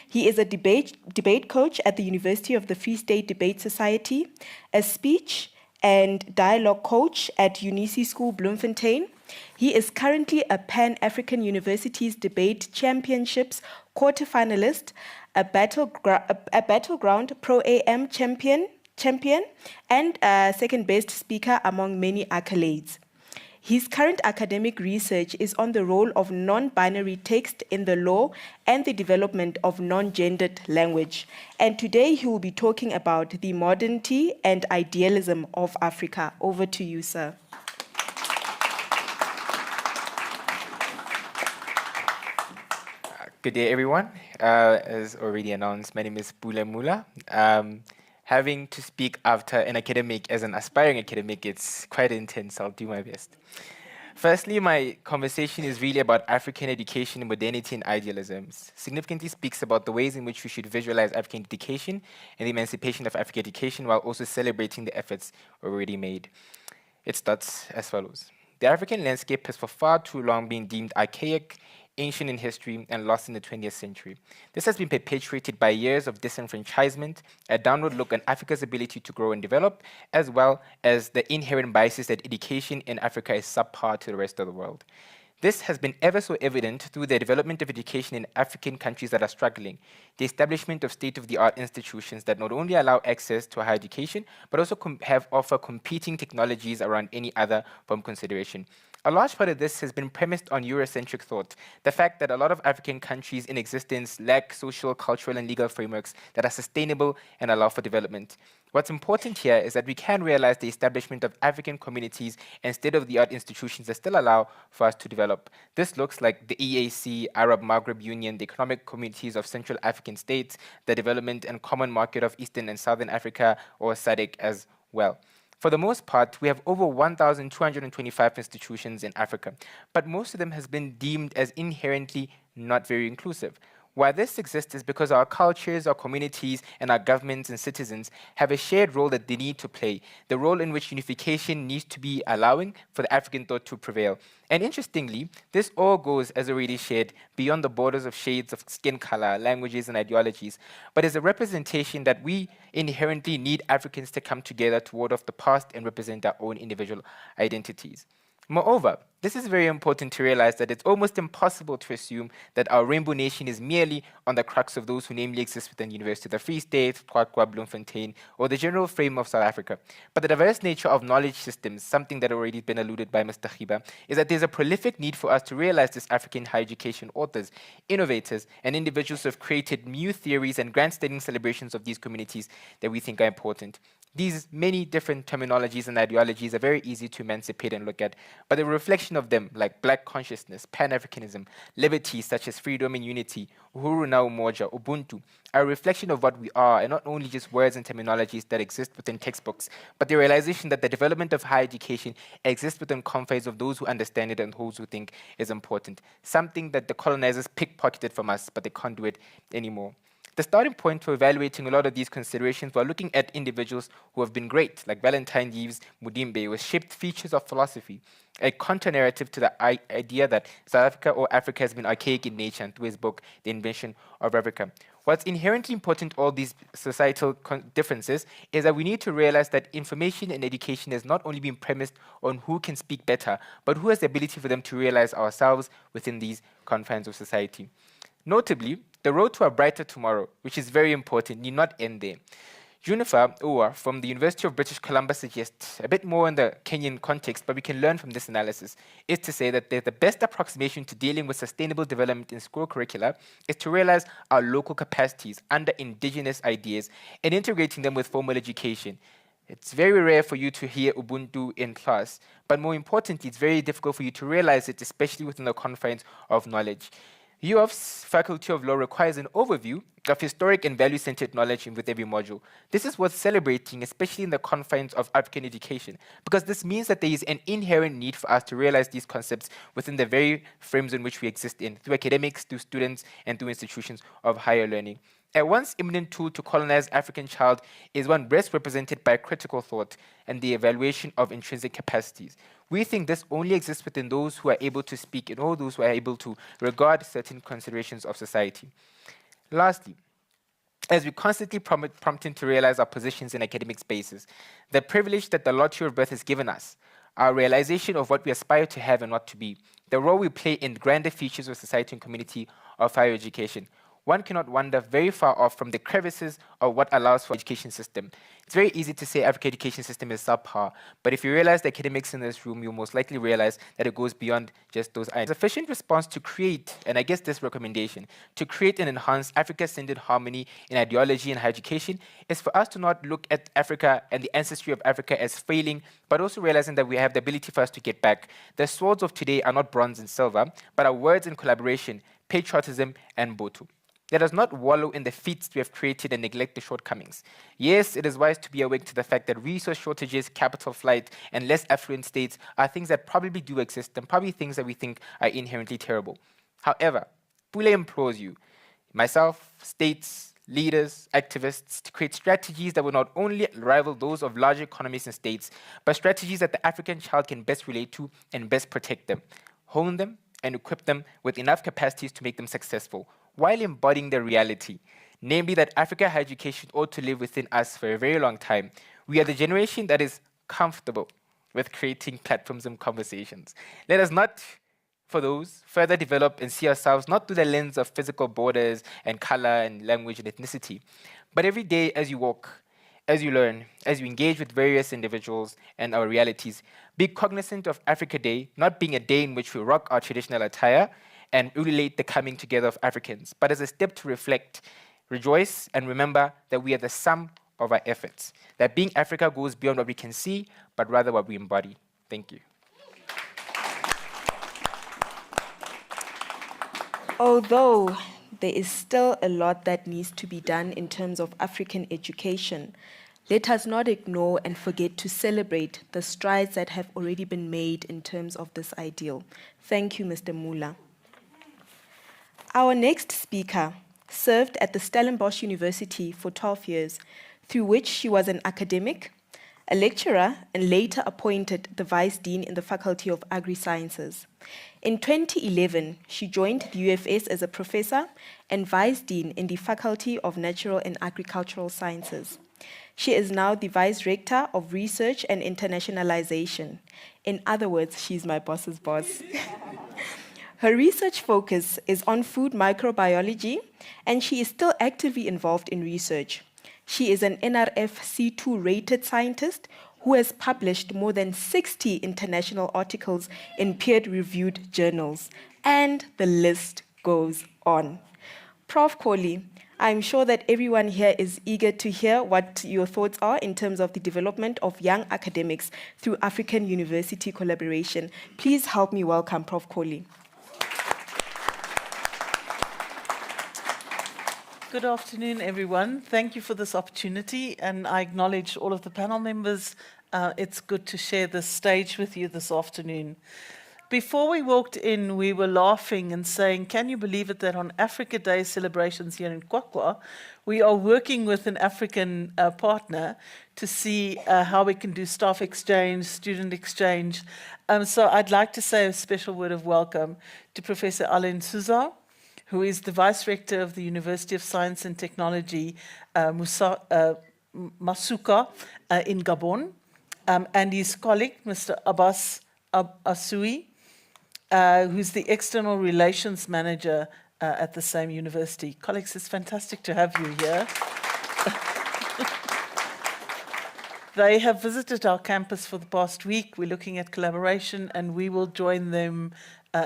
He is a debate coach at the University of the Free State Debate Society, a speech and dialogue coach at Unisi School, Bloemfontein. He is currently a Pan-African Universities Debate Championships quarterfinalist, a Battleground Pro-AM champion, and a second-best speaker among many accolades. His current academic research is on the role of non-binary text in the law and the development of non-gendered language. And today he will be talking about the modernity and idealism of Africa. Over to you, sir. Good day, everyone. As already announced, my name is Pula Mula. Having to speak after an academic as an aspiring academic, it's quite intense. I'll do my best. Firstly, my conversation is really about African education, modernity, and idealisms. Significantly speaks about the ways in which we should visualize African education and the emancipation of African education while also celebrating the efforts already made. It starts as follows. The African landscape has for far too long been deemed archaic, ancient in history, and lost in the 20th century. This has been perpetuated by years of disenfranchisement, a downward look on Africa's ability to grow and develop, as well as the inherent biases that education in Africa is subpar to the rest of the world. This has been ever so evident through the development of education in African countries that are struggling, the establishment of state-of-the-art institutions that not only allow access to higher education, but also offer competing technologies around any other form of consideration. A large part of this has been premised on Eurocentric thought, the fact that a lot of African countries in existence lack social, cultural, and legal frameworks that are sustainable and allow for development. What's important here is that we can realize the establishment of African communities and state-of-the-art institutions that still allow for us to develop. This looks like the EAC, Arab Maghreb Union, the economic communities of Central African states, the development and common market of Eastern and Southern Africa, or SADC as well. For the most part, we have over 1,225 institutions in Africa, but most of them has been deemed as inherently not very inclusive. Why this exists is because our cultures, our communities, and our governments and citizens have a shared role that they need to play, the role in which unification needs to be allowing for the African thought to prevail. And interestingly, this all goes, as already shared, beyond the borders of shades of skin color, languages, and ideologies, but is a representation that we inherently need Africans to come together to ward off the past and represent our own individual identities. Moreover, this is very important to realize that it's almost impossible to assume that our rainbow nation is merely on the crux of those who namely exist within the University of the Free State, Qwaqwa, Bloemfontein, or the general frame of South Africa. But the diverse nature of knowledge systems, something that already been alluded by Mr. Khibar, is that there's a prolific need for us to realize this African higher education authors, innovators, and individuals who have created new theories and grandstanding celebrations of these communities that we think are important. These many different terminologies and ideologies are very easy to emancipate and look at, but the reflection of them, like Black consciousness, Pan-Africanism, liberty such as freedom and unity, Uhuru na Umoja, Ubuntu, are a reflection of what we are, and not only just words and terminologies that exist within textbooks, but the realization that the development of higher education exists within confines of those who understand it and those who think is important, something that the colonizers pickpocketed from us, but they can't do it anymore. The starting point for evaluating a lot of these considerations while looking at individuals who have been great, like Valentine Yves Mudimbe, was shaped features of philosophy, a counter-narrative to the idea that South Africa or Africa has been archaic in nature, and through his book, The Invention of Africa. What's inherently important all these societal differences is that we need to realize that information and education has not only been premised on who can speak better, but who has the ability for them to realize ourselves within these confines of society. Notably, the road to a brighter tomorrow, which is very important, need not end there. Junifer Owa from the University of British Columbia suggests, a bit more in the Kenyan context, but we can learn from this analysis, is to say that the best approximation to dealing with sustainable development in school curricula is to realize our local capacities under indigenous ideas and integrating them with formal education. It's very rare for you to hear Ubuntu in class, but more importantly, it's very difficult for you to realize it, especially within the confines of knowledge. UF's Faculty of Law requires an overview of historic and value-centered knowledge with every module. This is worth celebrating, especially in the confines of African education, because this means that there is an inherent need for us to realize these concepts within the very frames in which we exist in, through academics, through students, and through institutions of higher learning. A once imminent tool to colonize African child is one best represented by critical thought and the evaluation of intrinsic capacities. We think this only exists within those who are able to speak and all those who are able to regard certain considerations of society. Lastly, as we constantly prompting to realize our positions in academic spaces, the privilege that the lottery of birth has given us, our realization of what we aspire to have and not to be, the role we play in grander features of society and community of higher education, one cannot wander very far off from the crevices of what allows for education system. It's very easy to say African education system is subpar, but if you realize the academics in this room, you'll most likely realize that it goes beyond just those items. Sufficient response to create, and I guess this recommendation, to create and enhance Africa-centered harmony in ideology and higher education is for us to not look at Africa and the ancestry of Africa as failing, but also realizing that we have the ability for us to get back. The swords of today are not bronze and silver, but are words in collaboration, patriotism, and Botu. Let us not wallow in the feats we have created and neglect the shortcomings. Yes, it is wise to be awake to the fact that resource shortages, capital flight, and less affluent states are things that probably do exist and probably things that we think are inherently terrible. However, Pule implores you, myself, states, leaders, activists, to create strategies that will not only rival those of larger economies and states, but strategies that the African child can best relate to and best protect them, hone them, and equip them with enough capacities to make them successful, while embodying the reality, namely that Africa higher education ought to live within us for a very long time. We are the generation that is comfortable with creating platforms and conversations. Let us not, for those, further develop and see ourselves not through the lens of physical borders and color and language and ethnicity, but every day as you walk, as you learn, as you engage with various individuals and our realities, be cognizant of Africa Day not being a day in which we rock our traditional attire and emulate the coming together of Africans, but as a step to reflect, rejoice, and remember that we are the sum of our efforts, that being Africa goes beyond what we can see, but rather what we embody. Thank you. Although there is still a lot that needs to be done in terms of African education, let us not ignore and forget to celebrate the strides that have already been made in terms of this ideal. Thank you, Mr. Mula. Our next speaker served at the Stellenbosch University for 12 years, through which she was an academic, a lecturer, and later appointed the Vice Dean in the Faculty of Agri-Sciences. In 2011, she joined the UFS as a professor and Vice Dean in the Faculty of Natural and Agricultural Sciences. She is now the Vice Rector of Research and Internationalization. In other words, she's my boss's boss. Her research focus is on food microbiology, and she is still actively involved in research. She is an NRF C2 rated scientist who has published more than 60 international articles in peer-reviewed journals, and the list goes on. Prof. Kohli, I'm sure that everyone here is eager to hear what your thoughts are in terms of the development of young academics through African university collaboration. Please help me welcome Prof. Kohli. Good afternoon, everyone. Thank you for this opportunity, and I acknowledge all of the panel members. It's good to share this stage with you this afternoon. Before we walked in, we were laughing and saying, can you believe it that on Africa Day celebrations here in Qwaqwa, we are working with an African partner to see how we can do staff exchange, student exchange. So I'd like to say a special word of welcome to Professor Alain Souza, who is the Vice Rector of the University of Science and Technology, Masuka, in Gabon, and his colleague, Mr. Abbas Assoui, who's the External Relations Manager at the same university. Colleagues, it's fantastic to have you here. They have visited our campus for the past week. We're looking at collaboration, and we will join them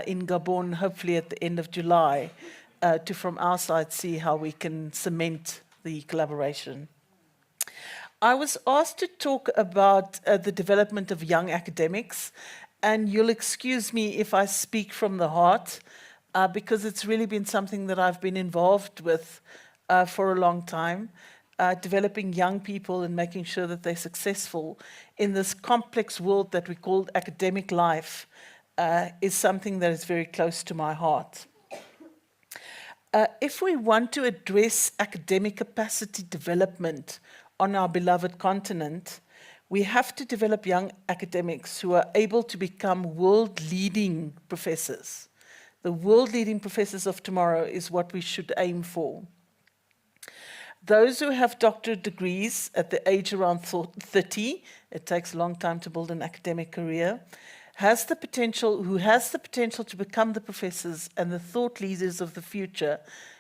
in Gabon, hopefully at the end of July, to, from our side, see how we can cement the collaboration. I was asked to talk about the development of young academics, and you'll excuse me if I speak from the heart, because it's really been something that I've been involved with for a long time, developing young people and making sure that they're successful in this complex world that we call academic life. Is something that is very close to my heart. If we want to address academic capacity development on our beloved continent, we have to develop young academics who are able to become world-leading professors. The world-leading professors of tomorrow is what we should aim for. Those who have doctorate degrees at the age around 30, it takes a long time to build an academic career, who has the potential to become the professors and the thought leaders of the future,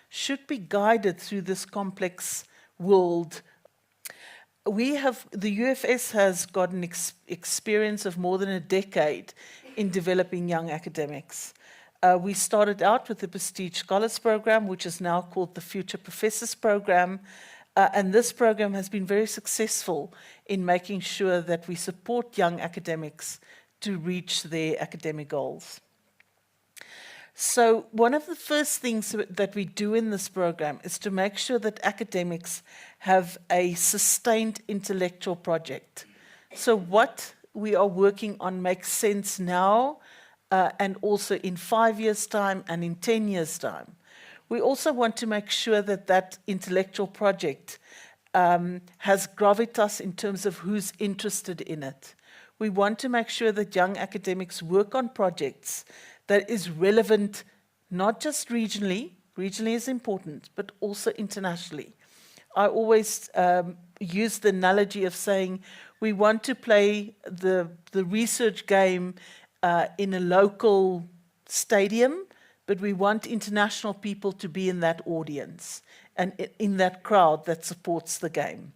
should be guided through this complex world. The UFS has got an experience of more than a decade in developing young academics. We started out with the Prestige Scholars Program, which is now called the Future Professors Program, and this program has been very successful in making sure that we support young academics to reach their academic goals. So one of the first things that we do in this program is to make sure that academics have a sustained intellectual project. So what we are working on makes sense now and also in 5 years' time and in 10 years' time. We also want to make sure that that intellectual project has gravitas in terms of who's interested in it. We want to make sure that young academics work on projects that is relevant not just regionally is important, but also internationally. I always use the analogy of saying we want to play the research game in a local stadium, but we want international people to be in that audience and in that crowd that supports the game.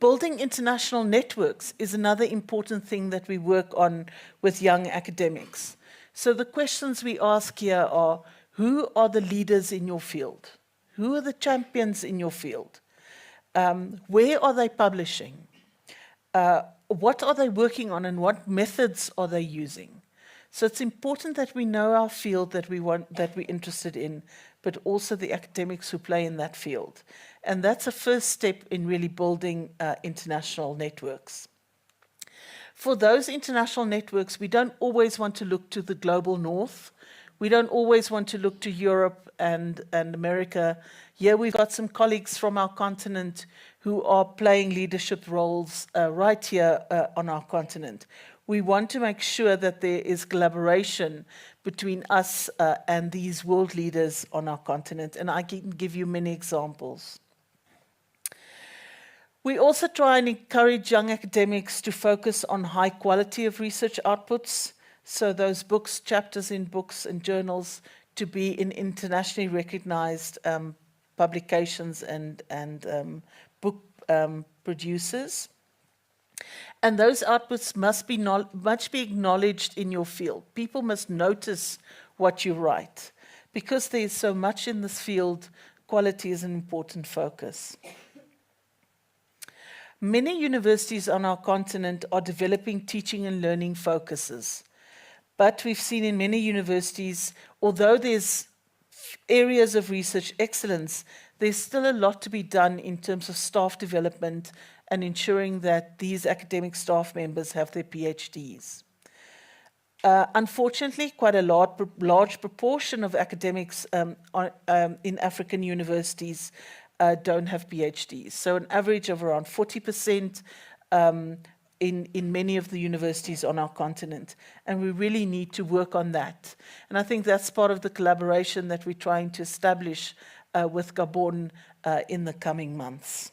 Building international networks is another important thing that we work on with young academics. So the questions we ask here are, who are the leaders in your field? Who are the champions in your field? Where are they publishing? What are they working on and what methods are they using? So it's important that we know our field that we're interested in, but also the academics who play in that field. And that's a first step in really building international networks. For those international networks, we don't always want to look to the global north. We don't always want to look to Europe and America. Here we've got some colleagues from our continent who are playing leadership roles right here on our continent. We want to make sure that there is collaboration between us and these world leaders on our continent, and I can give you many examples. We also try and encourage young academics to focus on high quality of research outputs, so those books, chapters in books and journals, to be in internationally recognized publications and book producers. And those outputs must be acknowledged in your field. People must notice what you write. Because there is so much in this field, quality is an important focus. Many universities on our continent are developing teaching and learning focuses. But we've seen in many universities, although there's areas of research excellence, there's still a lot to be done in terms of staff development and ensuring that these academic staff members have their PhDs. Unfortunately, quite a large proportion of academics in African universities don't have PhDs. So an average of around 40% in many of the universities on our continent. And we really need to work on that. And I think that's part of the collaboration that we're trying to establish with Gabon in the coming months.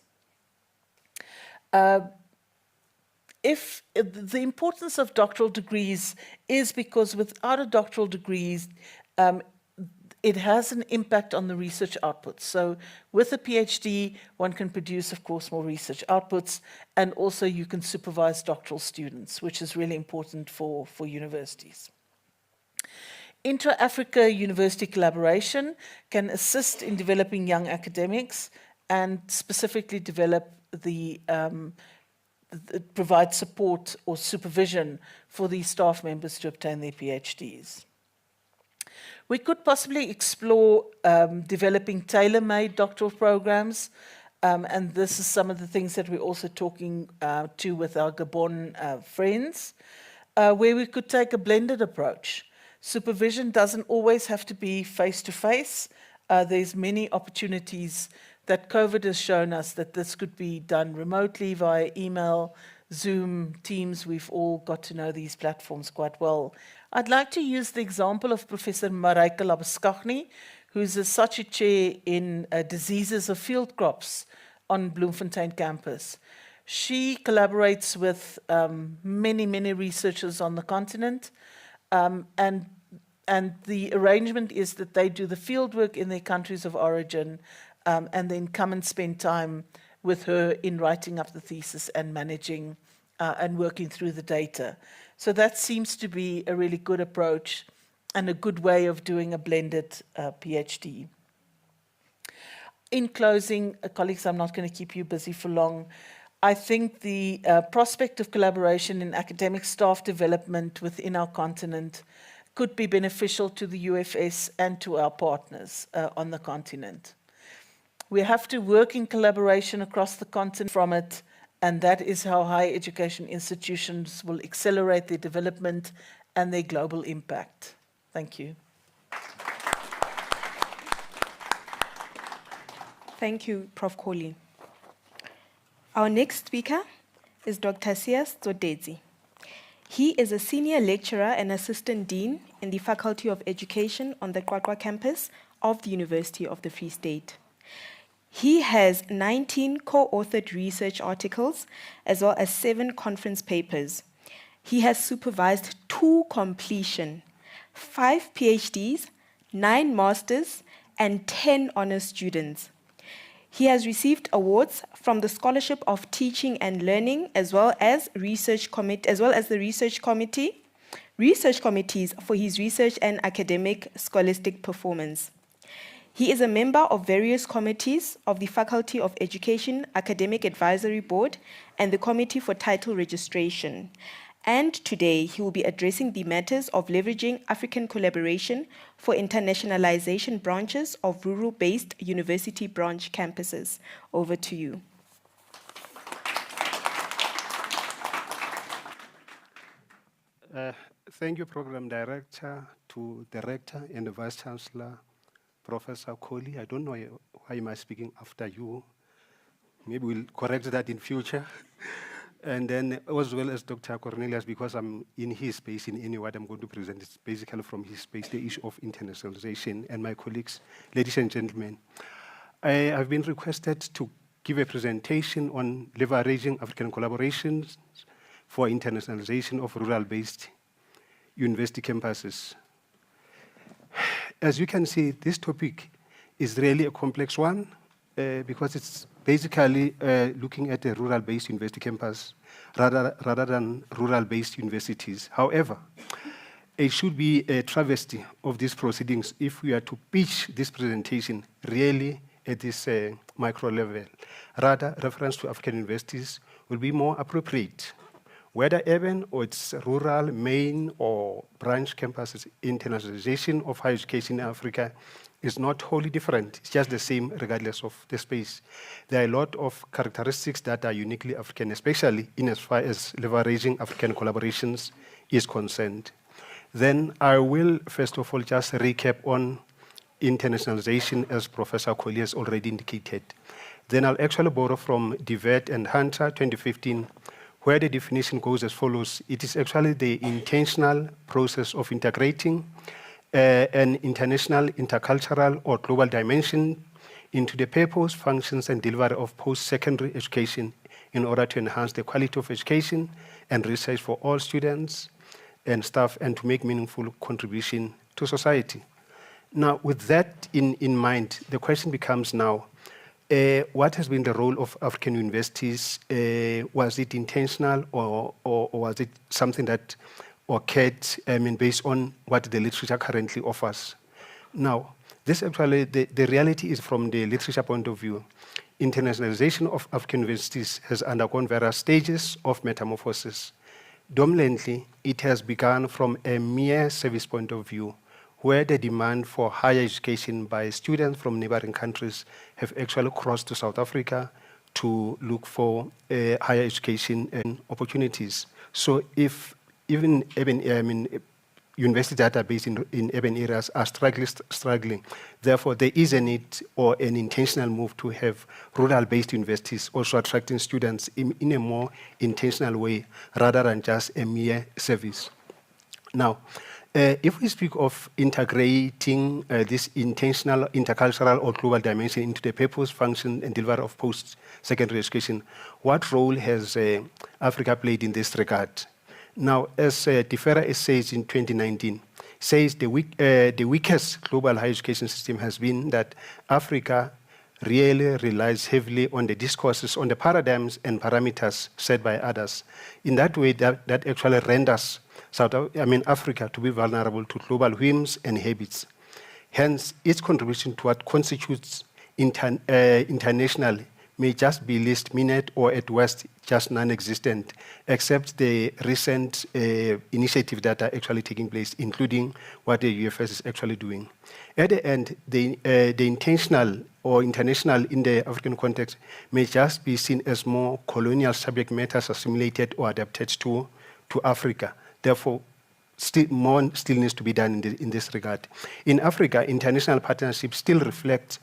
If the importance of doctoral degrees is because without a doctoral degree, it has an impact on the research outputs. So with a PhD, one can produce, of course, more research outputs, and also you can supervise doctoral students, which is really important for universities. Intra-Africa university collaboration can assist in developing young academics and specifically develop provide support or supervision for these staff members to obtain their PhDs. We could possibly explore developing tailor-made doctoral programs, and this is some of the things that we're also talking to with our Gabon friends, where we could take a blended approach. Supervision doesn't always have to be face-to-face. There's many opportunities that COVID has shown us that this could be done remotely via email, Zoom, Teams. We've all got to know these platforms quite well. I'd like to use the example of Professor Mareike Labuschagne, who's a Sachi Chair in diseases of field crops on Bloemfontein campus. She collaborates with many researchers on the continent, and the arrangement is that they do the field work in their countries of origin, and then come and spend time with her in writing up the thesis and managing and working through the data. So that seems to be a really good approach and a good way of doing a blended PhD. In closing, colleagues, I'm not going to keep you busy for long. I think the prospect of collaboration in academic staff development within our continent could be beneficial to the UFS and to our partners on the continent. We have to work in collaboration across the continent from it, and that is how higher education institutions will accelerate their development and their global impact. Thank you. Thank you, Prof. Kohli. Our next speaker is Dr. Seuss Dodeci. He is a senior lecturer and assistant dean in the Faculty of Education on the Qwaqwa campus of the University of the Free State. He has 19 co-authored research articles as well as 7 conference papers. He has supervised 2 completion, 5 PhDs, 9 masters, and 10 honor students. He has received awards from the Scholarship of Teaching and Learning as well as the research committees for his research and academic scholastic performance. He is a member of various committees of the Faculty of Education Academic Advisory Board and the Committee for Title Registration. And today, he will be addressing the matters of leveraging African collaboration for internationalization branches of rural-based university branch campuses. Over to you. Thank you, Program Director, to Director and the Vice Chancellor, Professor Kohli. I don't know why am I speaking after you. Maybe we'll correct that in future. And then as well as Dr. Cornelius, because I'm in his space in any what I'm going to present is basically from his space, the issue of internationalization. And my colleagues, ladies and gentlemen, I have been requested to give a presentation on leveraging African collaborations for internationalization of rural-based university campuses. As you can see, this topic is really a complex one because it's basically looking at a rural-based university campus rather than rural-based universities. However, it should be a travesty of these proceedings if we are to pitch this presentation really at this micro level. Rather, reference to African universities will be more appropriate. Whether urban or it's rural, main or branch campuses, internationalization of higher education in Africa is not wholly different. It's just the same regardless of the space. There are a lot of characteristics that are uniquely African, especially in as far as leveraging African collaborations is concerned. Then I will, first of all, just recap on internationalization as Professor Kohli has already indicated. Then I'll actually borrow from DeVet and Hunter 2015, where the definition goes as follows. It is actually the intentional process of integrating an international, intercultural, or global dimension into the purpose, functions, and delivery of post-secondary education in order to enhance the quality of education and research for all students and staff and to make meaningful contribution to society. Now, with that in mind, the question becomes now, what has been the role of African universities? Was it intentional or was it something that occurred based on what the literature currently offers? Now, this actually, the reality is from the literature point of view. Internationalization of African universities has undergone various stages of metamorphosis. Dominantly, it has begun from a mere service point of view, where the demand for higher education by students from neighboring countries have actually crossed to South Africa to look for higher education and opportunities. So if even university database in urban areas are struggling. Therefore, there is a need or an intentional move to have rural-based universities also attracting students in a more intentional way rather than just a mere service. Now, if we speak of integrating this intentional, intercultural, or global dimension into the purpose, function, and delivery of post-secondary education, what role has Africa played in this regard? Now, as Defera says in 2019, says the weakest global higher education system has been that Africa really relies heavily on the discourses, on the paradigms and parameters set by others. In that way, that actually renders Africa to be vulnerable to global whims and habits. Hence, its contribution to what constitutes international may just be least minute or at worst just non-existent, except the recent initiatives that are actually taking place, including what the UFS is actually doing. At the end, the intentional or international in the African context may just be seen as more colonial subject matters assimilated or adapted to Africa. Therefore, more still needs to be done in this regard. In Africa, international partnerships still reflect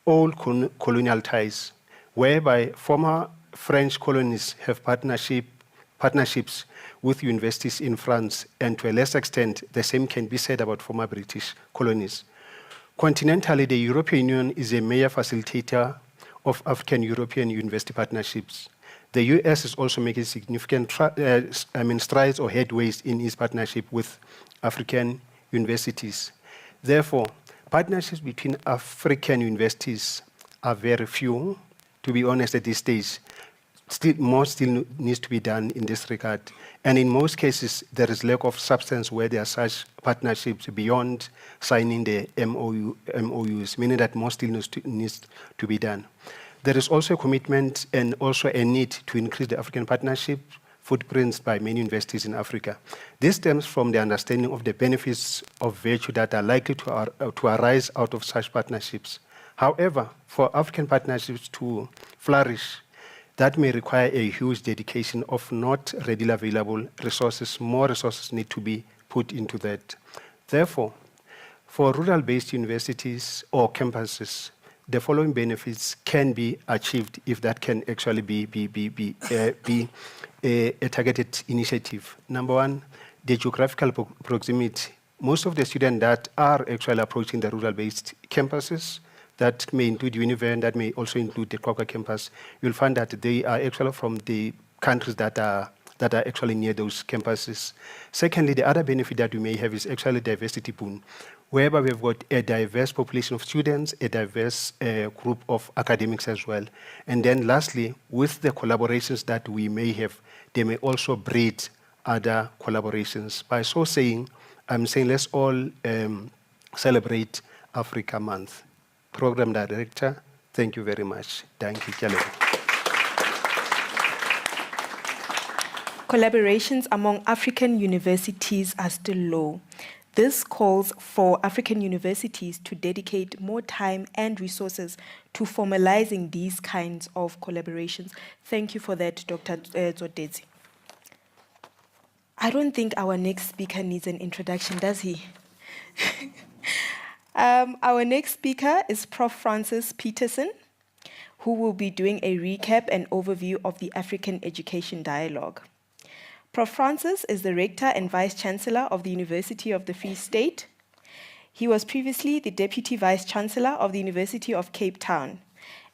old colonial ties, whereby former French colonies have partnerships with universities in France, and to a lesser extent, the same can be said about former British colonies. Continentally, the European Union is a major facilitator of African-European university partnerships. The US is also making significant strides or headways in its partnership with African universities. Therefore, partnerships between African universities are very few, to be honest, at this stage. More still needs to be done in this regard. And in most cases, there is lack of substance where there are such partnerships beyond signing the MOUs, meaning that more still needs to be done. There is also a commitment and also a need to increase the African partnership footprints by many universities in Africa. This stems from the understanding of the benefits of virtue that are likely to arise out of such partnerships. However, for African partnerships to flourish, that may require a huge dedication of not readily available resources. More resources need to be put into that. Therefore, for rural-based universities or campuses, the following benefits can be achieved if that can actually be a targeted initiative. Number one, the geographical proximity. Most of the students that are actually approaching the rural-based campuses, that may include Univen, that may also include the Qwaqwa campus, you'll find that they are actually from the countries that are actually near those campuses. Secondly, the other benefit that we may have is actually diversity boon, whereby we've got a diverse population of students, a diverse group of academics as well. And then lastly, with the collaborations that we may have, they may also breed other collaborations. By so saying, I'm saying let's all celebrate Africa Month. Program Director, thank you very much. Thank you, Kelly. Collaborations among African universities are still low. This calls for African universities to dedicate more time and resources to formalizing these kinds of collaborations. Thank you for that, Dr. Dodeci. I don't think our next speaker needs an introduction, does he? Our next speaker is Prof. Francis Peterson, who will be doing a recap and overview of the African Education Dialogue. Prof. Francis is the Rector and Vice-Chancellor of the University of the Free State. He was previously the Deputy Vice-Chancellor of the University of Cape Town.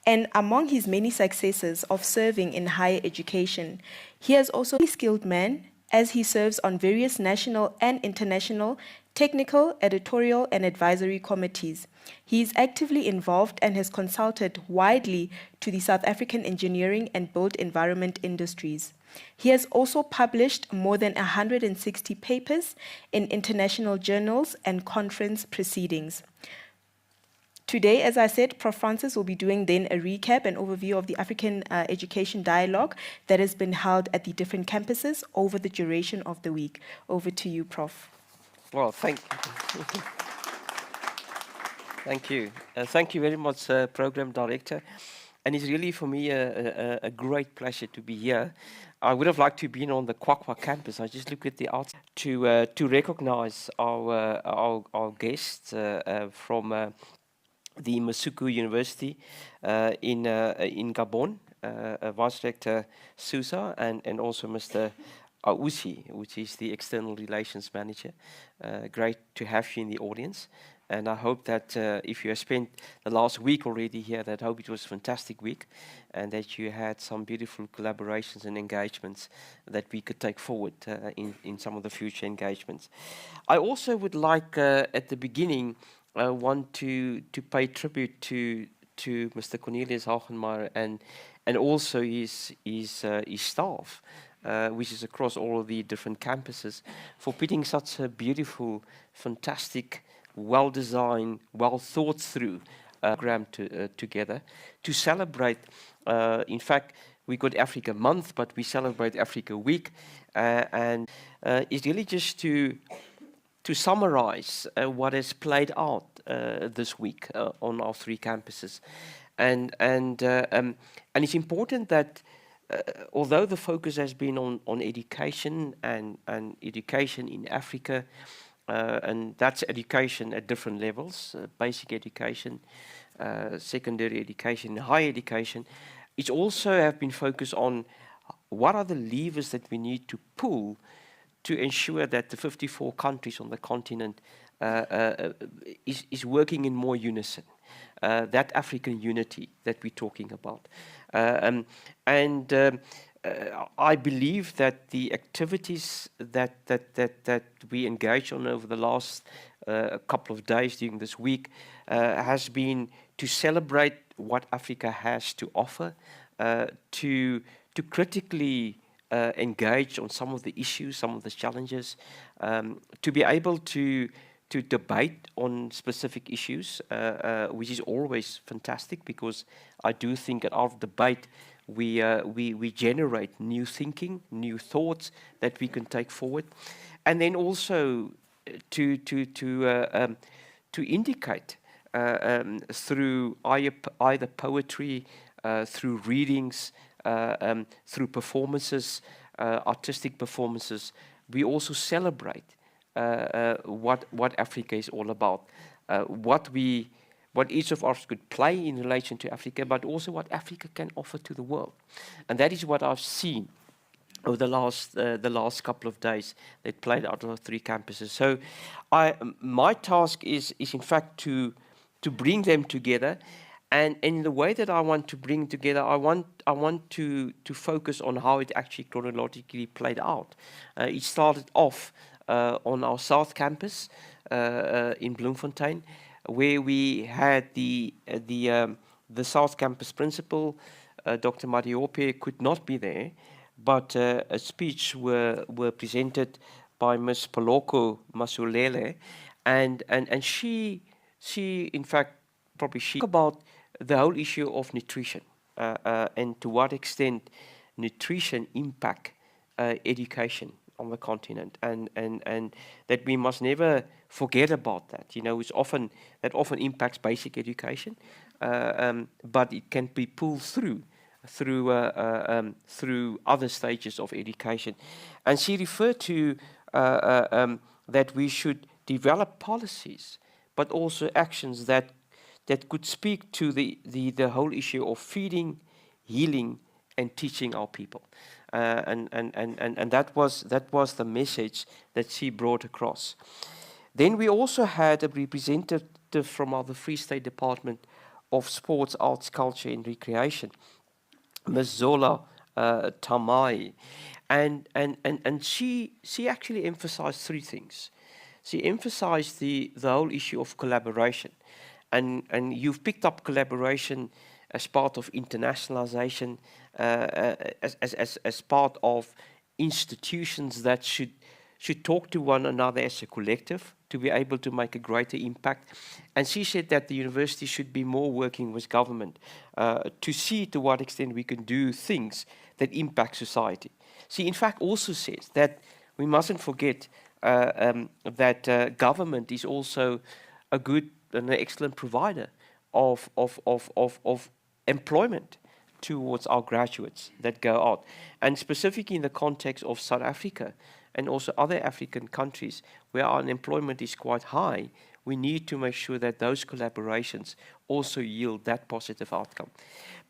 And among his many successes of serving in higher education, he has also been a skilled man as he serves on various national and international technical, editorial, and advisory committees. He is actively involved and has consulted widely to the South African engineering and built environment industries. He has also published more than 160 papers in international journals and conference proceedings. Today, as I said, Prof. Francis will be doing then a recap and overview of the African Education Dialogue that has been held at the different campuses over the duration of the week. Over to you, Prof. Well, thank you. Thank you very much, Program Director. And it's really for me a great pleasure to be here. I would have liked to have been on the Qwaqwa campus. I just look at the outside to recognize our guests from the Masuku University in Gabon, Vice Rector Sousa, and also Mr. Ausi, which is the External Relations Manager. Great to have you in the audience. And I hope that if you have spent the last week already here, that I hope it was a fantastic week and that you had some beautiful collaborations and engagements that we could take forward in some of the future engagements. I also would like, at the beginning, want to pay tribute to Mr. Cornelius Haugenmeier and also his staff, which is across all of the different campuses, for putting such a beautiful, fantastic, well-designed, well-thought-through program together to celebrate. In fact, we got Africa Month, but we celebrate Africa Week, and it's really just to summarize what has played out this week on our 3 campuses, and it's important that although the focus has been on education and education in Africa, and that's education at different levels, basic education, secondary education, higher education, it's also have been focused on what are the levers that we need to pull to ensure that the 54 countries on the continent is working in more unison, that African unity that we're talking about. I believe that the activities that we engaged on over the last couple of days during this week has been to celebrate what Africa has to offer, to critically engage on some of the issues, some of the challenges, to be able to debate on specific issues, which is always fantastic, because I do think that out of debate we generate new thinking, new thoughts that we can take forward, and then also to indicate through either poetry, through readings, through performances, artistic performances. We also celebrate what Africa is all about, what each of us could play in relation to Africa, but also what Africa can offer to the world. And that is what I've seen over the last couple of days that played out on our 3 campuses. So my task is in fact to bring them together. And in the way that I want to bring together, I want to focus on how it actually chronologically played out. It started off on our South Campus in Bloemfontein, where we had the South Campus principal, Dr. Mariope, could not be there, but a speech were presented by Ms. Poloko Masulele, and she in fact probably she talked about the whole issue of nutrition and to what extent nutrition impact education on the continent, and that we must never forget about that. You know, often impacts basic education, but it can be pulled through other stages of education. And she referred to that we should develop policies, but also actions that could speak to the whole issue of feeding, healing, and teaching our people. And that was the message that she brought across. Then we also had a representative from the Free State Department of Sports, Arts, Culture and Recreation, Ms. Zola Tamai, and she actually emphasized 3 things. She emphasized the whole issue of collaboration, and you've picked up collaboration as part of internationalization, as part of institutions that should talk to one another as a collective to be able to make a greater impact. And she said that the university should be more working with government to see to what extent we can do things that impact society. She in fact also says that we mustn't forget that government is also a good and an excellent provider of employment towards our graduates that go out. And specifically in the context of South Africa and also other African countries where our unemployment is quite high, we need to make sure that those collaborations also yield that positive outcome.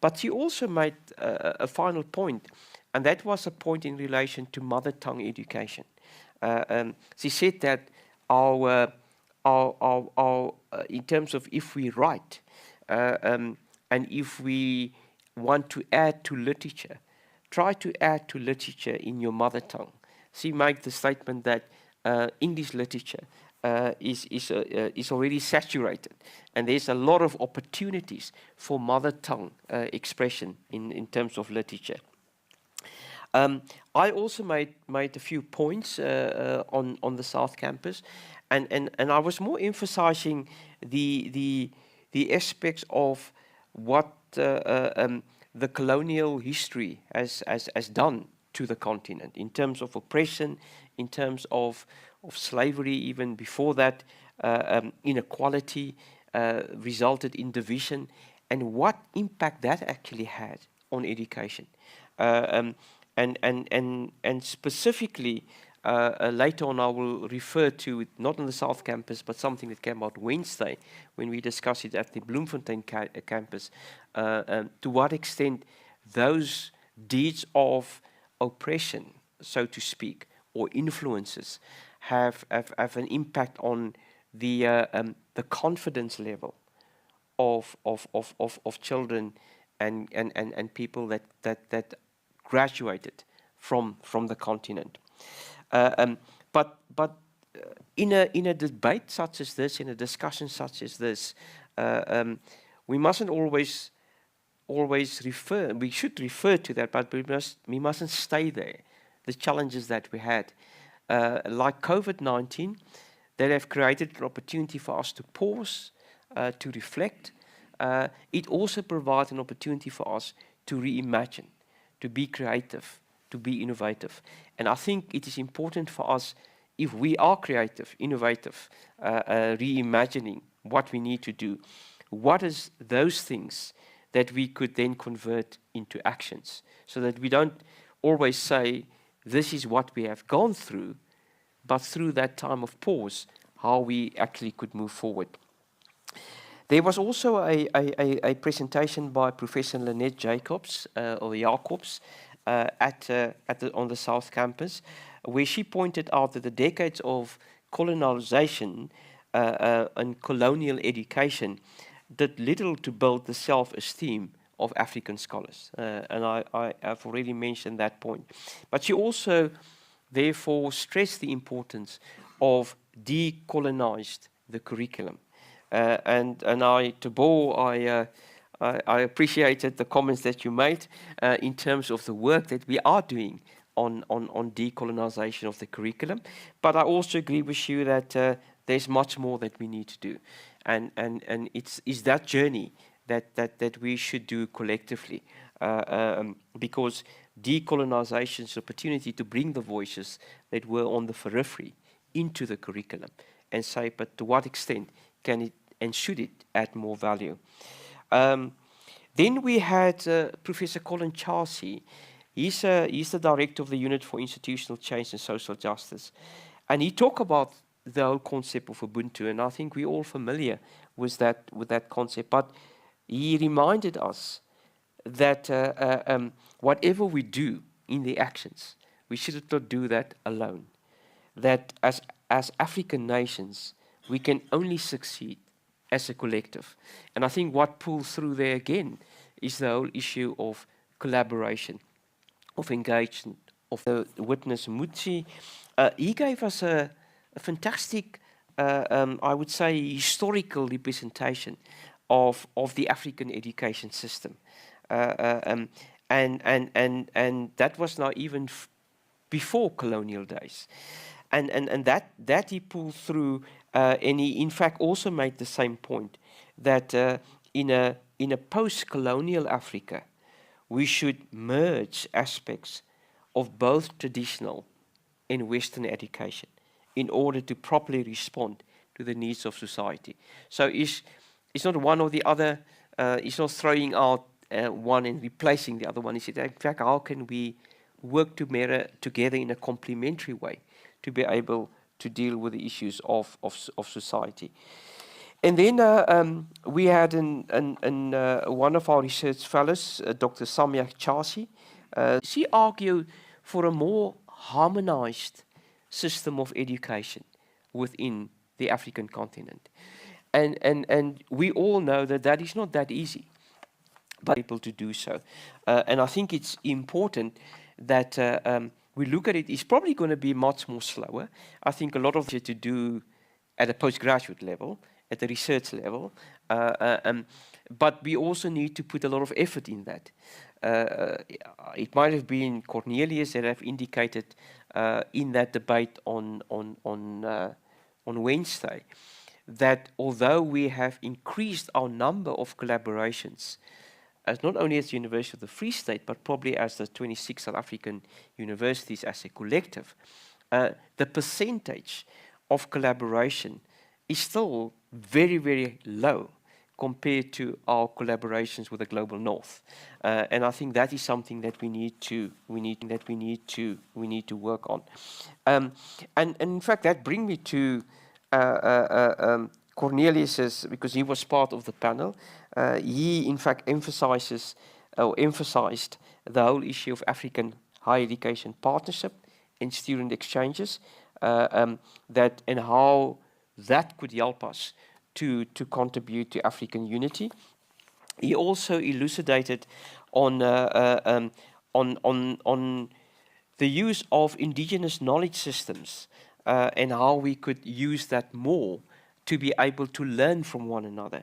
But she also made a final point, and that was a point in relation to mother tongue education. She said that in terms of if we write and if we want to add to literature, try to add to literature in your mother tongue. She made the statement that English literature is already saturated, and there's a lot of opportunities for mother tongue expression in terms of literature. I also made a few points on the South Campus, and I was more emphasizing the aspects of what the colonial history has done to the continent in terms of oppression, in terms of slavery, even before that, inequality resulted in division, and what impact that actually had on education. And specifically, later on I will refer to it, not on the South Campus, but something that came out Wednesday when we discussed it at the Bloemfontein campus, to what extent those deeds of oppression, so to speak, or influences have an impact on the confidence level of children and people that graduated from the continent. But in a debate such as this, in a discussion such as this, we mustn't always refer. We should refer to that, but we mustn't stay there. The challenges that we had, like COVID-19, that have created an opportunity for us to pause, to reflect. It also provides an opportunity for us to reimagine, to be creative, to be innovative. And I think it is important for us, if we are creative, innovative, reimagining what we need to do, what is those things that we could then convert into actions, so that we don't always say, this is what we have gone through, but through that time of pause, how we actually could move forward. There was also a presentation by Professor Lynette Jacobs, or Jacobs, on the South Campus, where she pointed out that the decades of colonization and colonial education did little to build the self-esteem of African scholars. And I have already mentioned that point. But she also, therefore, stressed the importance of decolonized the curriculum. And I appreciated the comments that you made in terms of the work that we are doing on decolonization of the curriculum. But I also agree with you that there's much more that we need to do. And it's that journey that we should do collectively, because decolonization is an opportunity to bring the voices that were on the periphery into the curriculum and say, but to what extent can it and should it add more value? Then we had Professor Colin Chelsea. He's the director of the Unit for Institutional Change and Social Justice. And he talked about the whole concept of Ubuntu, and I think we're all familiar with that concept. But he reminded us that whatever we do in the actions, we should not do that alone. That as African nations, we can only succeed as a collective. And I think what pulls through there again is the whole issue of collaboration, of engagement, of the witness Mutsi. He gave us a fantastic, I would say, historical representation of the African education system. And that was now even before colonial days. And that he pulled through, and he in fact also made the same point, that in a post-colonial Africa, we should merge aspects of both traditional and Western education in order to properly respond to the needs of society. So it's not one or the other. It's not throwing out one and replacing the other one. He said, in fact, how can we work together in a complementary way to be able to deal with the issues of society? And then we had one of our research fellows, Dr. Samia Chasi. She argued for a more harmonized system of education within the African continent. And we all know that that is not that easy, but able to do so. And I think it's important that we look at it. It's probably going to be much more slower. I think a lot of it to do at a postgraduate level, at the research level, but we also need to put a lot of effort in that. It might have been Cornelius that have indicated in that debate on Wednesday that although we have increased our number of collaborations, as not only as the University of the Free State, but probably as the 26 South African universities as a collective, the percentage of collaboration is still very, very low compared to our collaborations with the global north, and I think that is something that we need to work on. And in fact, that brings me to Cornelius's, because he was part of the panel. He in fact emphasized the whole issue of African higher education partnership and student exchanges, that and how that could help us to contribute to African unity. He also elucidated on the use of indigenous knowledge systems and how we could use that more to be able to learn from one another.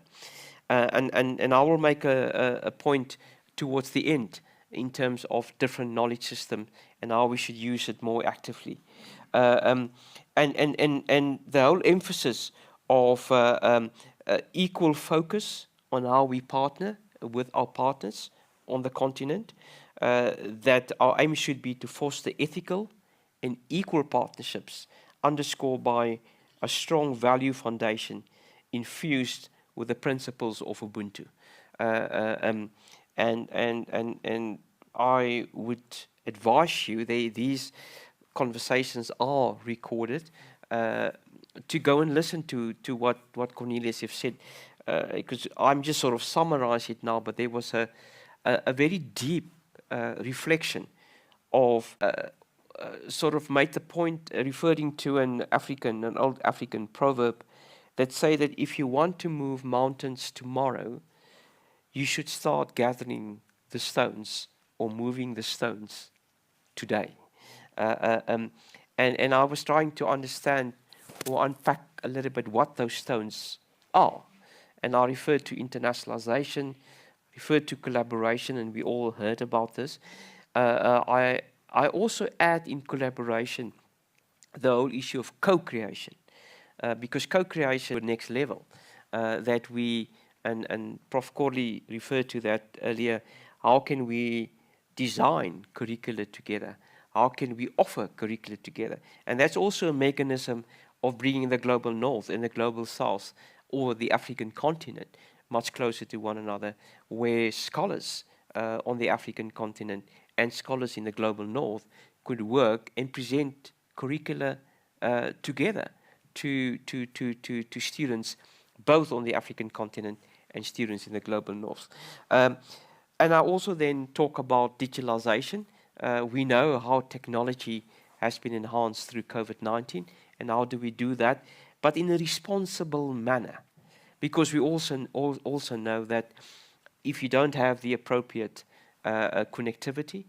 And I will make a point towards the end in terms of different knowledge system and how we should use it more actively. And the whole emphasis of equal focus on how we partner with our partners on the continent, that our aim should be to foster ethical and equal partnerships underscored by a strong value foundation infused with the principles of Ubuntu. And I would advise you, these conversations are recorded, to go and listen to what Cornelius have said, because I'm just sort of summarizing it now, but there was a very deep reflection of sort of made the point referring to an old African proverb that say that if you want to move mountains tomorrow, you should start gathering the stones or moving the stones today. And I was trying to understand or unpack a little bit what those stones are. And I referred to internationalization, referred to collaboration, and we all heard about this. I also add in collaboration the whole issue of co-creation, because co-creation is the next level that we, and Prof. Corley referred to that earlier, how can we design curricula together? How can we offer curricula together? And that's also a mechanism of bringing the global north and the global south, or the African continent, much closer to one another, where scholars on the African continent and scholars in the global north could work and present curricula together to students both on the African continent and students in the global north. And I also then talk about digitalization. We know how technology has been enhanced through COVID-19, and how do we do that, but in a responsible manner, because we also know that if you don't have the appropriate connectivity,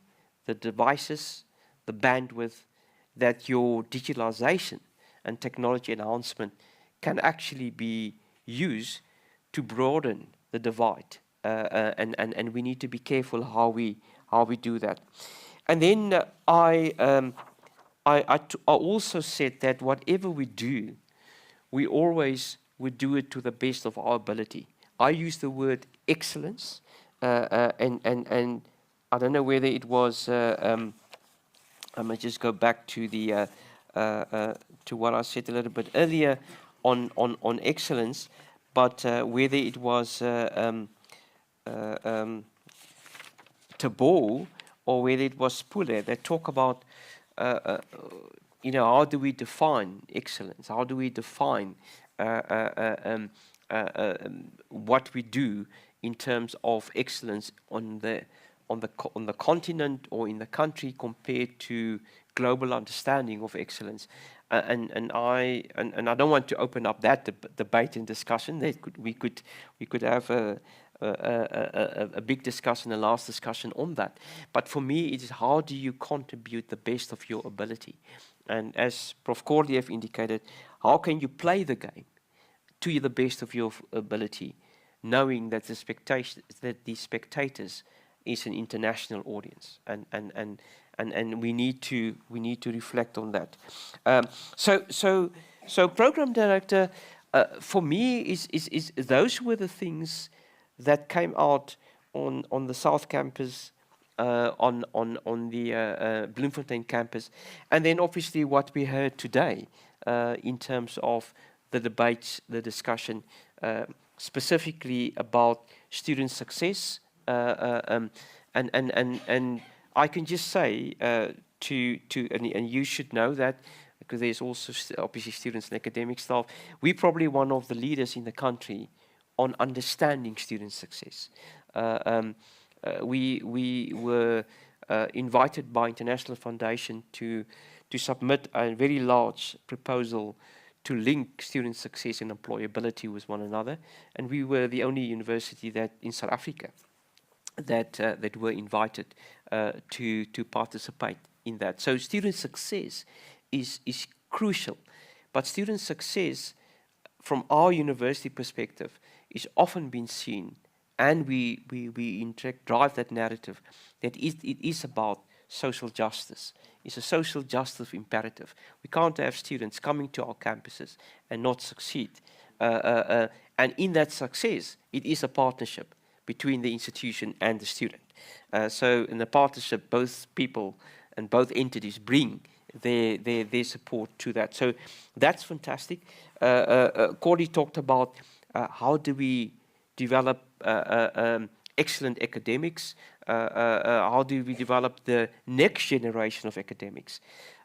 the devices, the bandwidth, that your digitalization and technology enhancement can actually be used to broaden the divide, and we need to be careful how we do that. And then I also said that whatever we do, we always would do it to the best of our ability. I use the word excellence, and I don't know whether it was. I might just go back to the to what I said a little bit earlier on excellence, but whether it was Tabo or whether it was Pule that talk about, how do we define excellence? How do we define what we do in terms of excellence on the continent or in the country compared to global understanding of excellence? And I don't want to open up that debate and discussion. We could have a big discussion, a last discussion on that. But for me, it is how do you contribute the best of your ability? And as Prof. Corley have indicated, how can you play the game to the best of your ability, knowing that the spectators is an international audience, and we need to reflect on that. So program director, for me is those were the things that came out on the South Campus, on the Bloemfontein campus, and then obviously what we heard today in terms of the debates, the discussion, specifically about student success, and I can just say and you should know that, because there's also obviously students and academic staff, we're probably one of the leaders in the country on understanding student success. We were invited by International Foundation to submit a very large proposal to link student success and employability with one another, and we were the only university that in South Africa that were invited to participate in that. So student success is crucial, but student success from our university perspective is often been seen, and we drive that narrative that it is about social justice. It's a social justice imperative. We can't have students coming to our campuses and not succeed. And in that success, it is a partnership between the institution and the student. So in the partnership, both people and both entities bring their support to that. So that's fantastic. Cordy talked about how do we develop excellent academics, how do we develop the next generation of academics,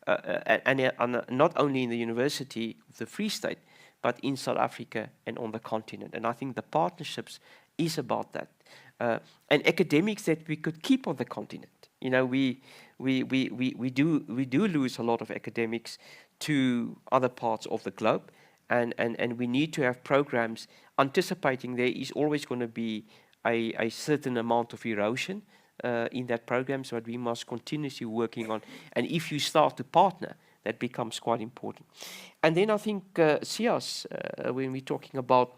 and not only in the University of the Free State, but in South Africa and on the continent. And I think the partnerships is about that. And academics that we could keep on the continent. You know, we do lose a lot of academics to other parts of the globe, and we need to have programs anticipating there is always going to be a certain amount of erosion in that program, so that we must continuously working on. And if you start to partner, that becomes quite important. And then I think SIAS, when we're talking about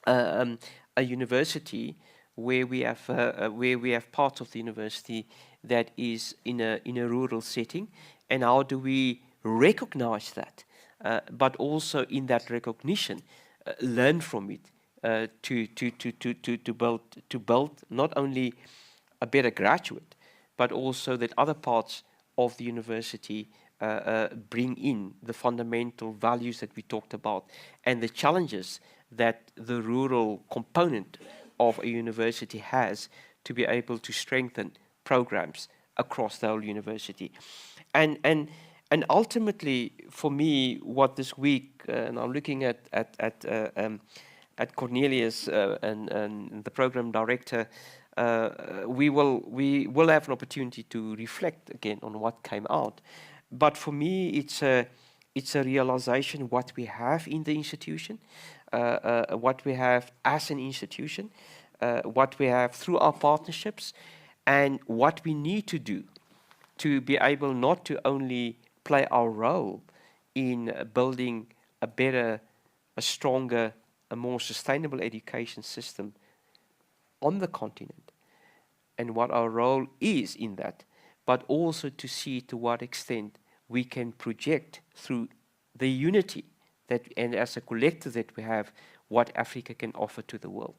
a university where we have parts of the university that is in a rural setting, and how do we recognize that, but also in that recognition, learn from it, to build not only a better graduate, but also that other parts of the university bring in the fundamental values that we talked about, and the challenges that the rural component of a university has to be able to strengthen programs across the whole university. And ultimately, for me, what this week, and I'm looking at Cornelius and the program director, we will have an opportunity to reflect again on what came out. But for me, it's a realization what we have in the institution, what we have as an institution, what we have through our partnerships, and what we need to do to be able not to only play our role in building a better, a stronger, a more sustainable education system on the continent, and what our role is in that, but also to see to what extent we can project through the unity that, and as a collective that we have, what Africa can offer to the world.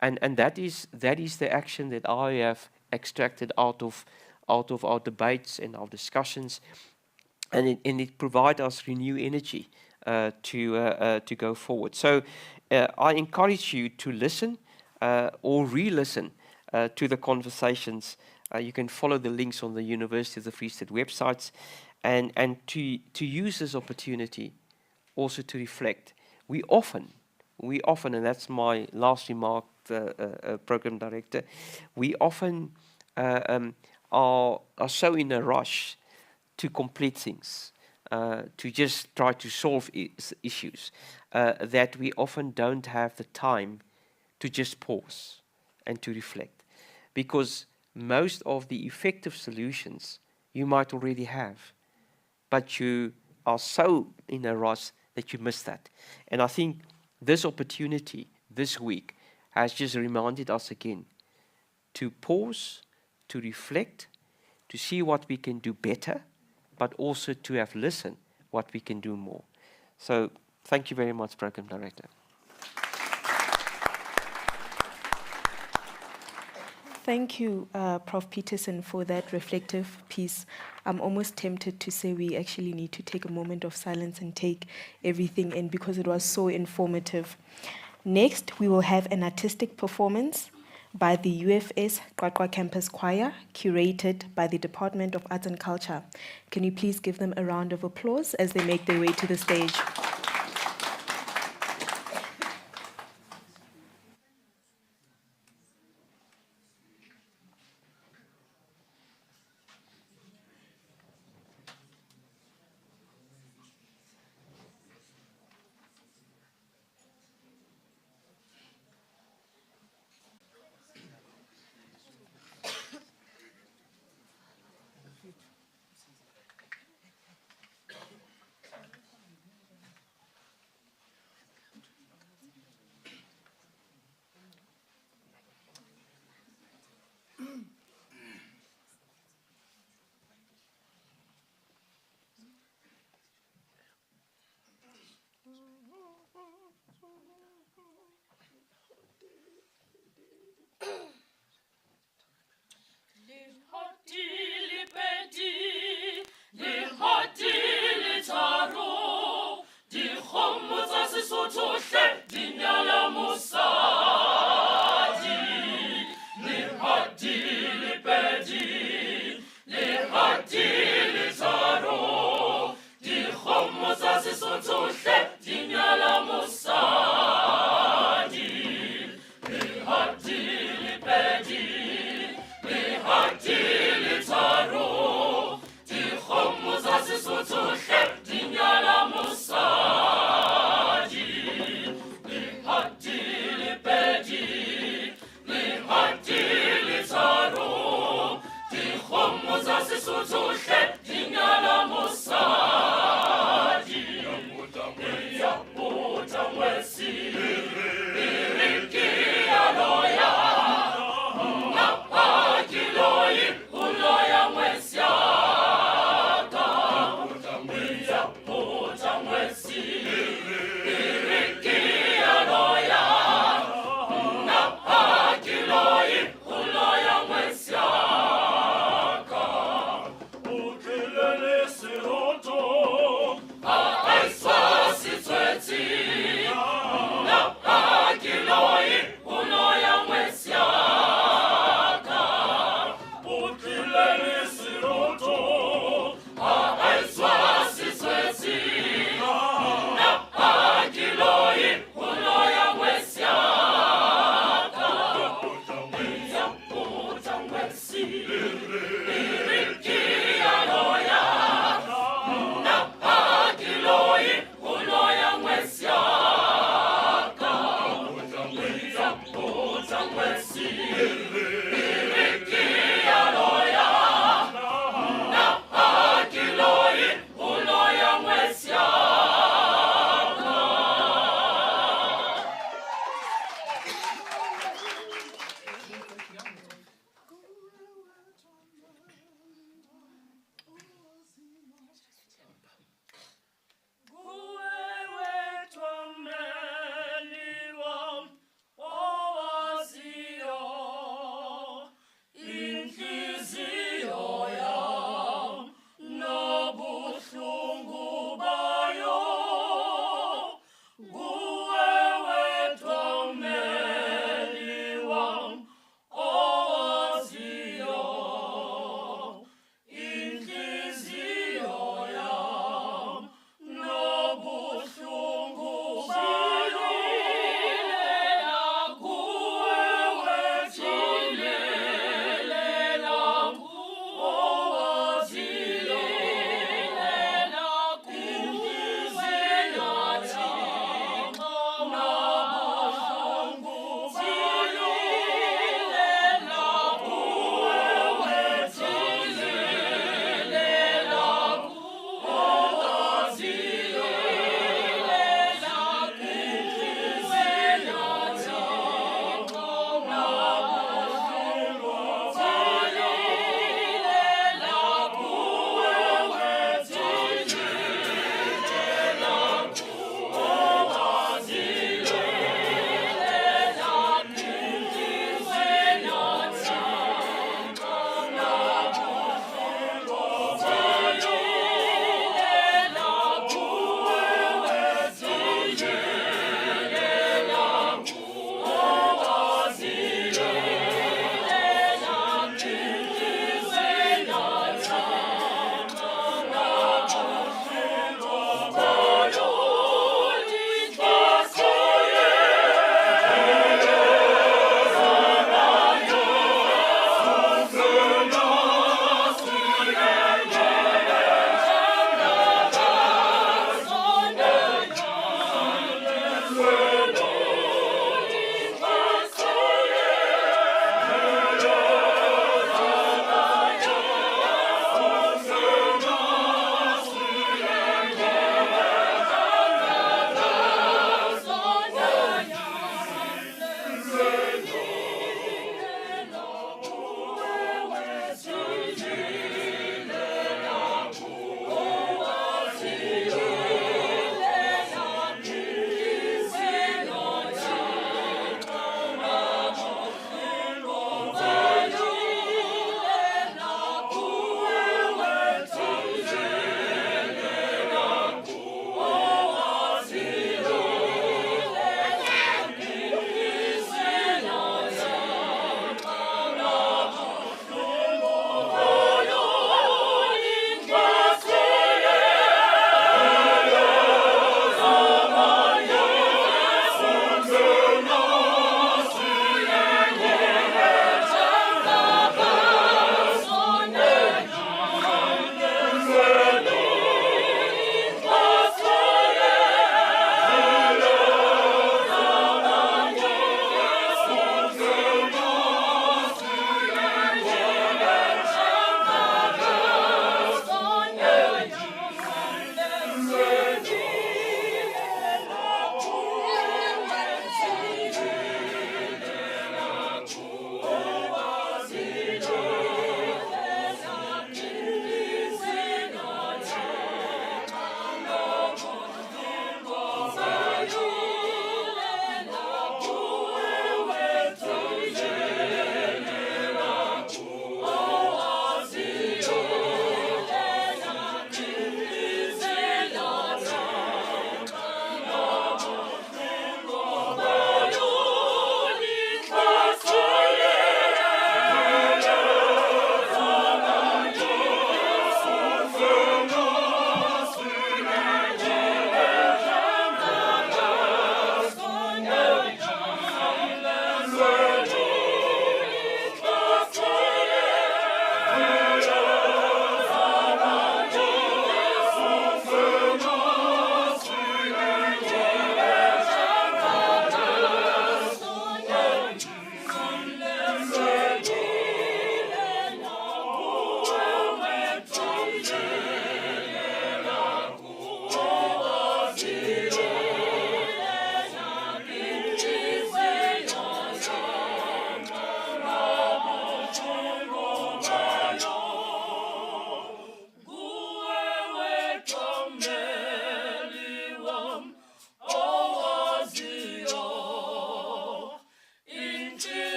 And that is the action that I have extracted out of our debates and our discussions, and it provides us renewed energy to go forward. So I encourage you to listen or re-listen to the conversations You can follow the links on the University of the Free State websites, and to use this opportunity also to reflect. We often, and that's my last remark, program director, we often are so in a rush to complete things, to just try to solve issues, that we often don't have the time to just pause and to reflect. Because most of the effective solutions you might already have, but you are so in a rush that you miss that. And I think this opportunity this week has just reminded us again to pause, to reflect, to see what we can do better, but also to have listened what we can do more. So thank you very much, Program Director. Thank you, Prof. Peterson, for that reflective piece. I'm almost tempted to say we actually need to take a moment of silence and take everything in because it was so informative. Next, we will have an artistic performance by the UFS Qwaqwa Campus Choir, curated by the Department of Arts and Culture. Can you please give them a round of applause as they make their way to the stage?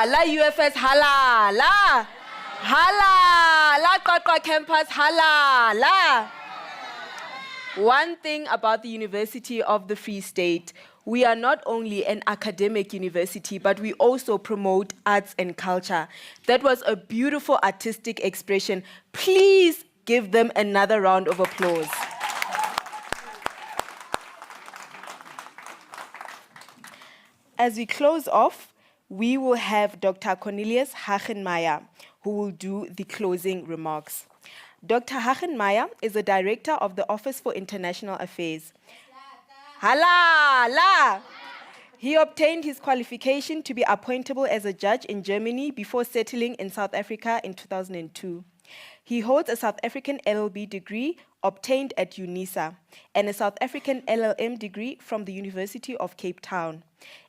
La UFS, hala, la. Hala, la Qwaqwa campus, hala, la. One thing about the University of the Free State, we are not only an academic university, but we also promote arts and culture. That was a beautiful artistic expression. Please give them another round of applause. As we close off, we will have Dr. Cornelius Hagenmeyer, who will do the closing remarks. Dr. Hagenmeyer is the director of the Office for International Affairs. Hala, la. He obtained his qualification to be appointable as a judge in Germany before settling in South Africa in 2002. He holds a South African LLB degree obtained at UNISA and a South African LLM degree from the University of Cape Town.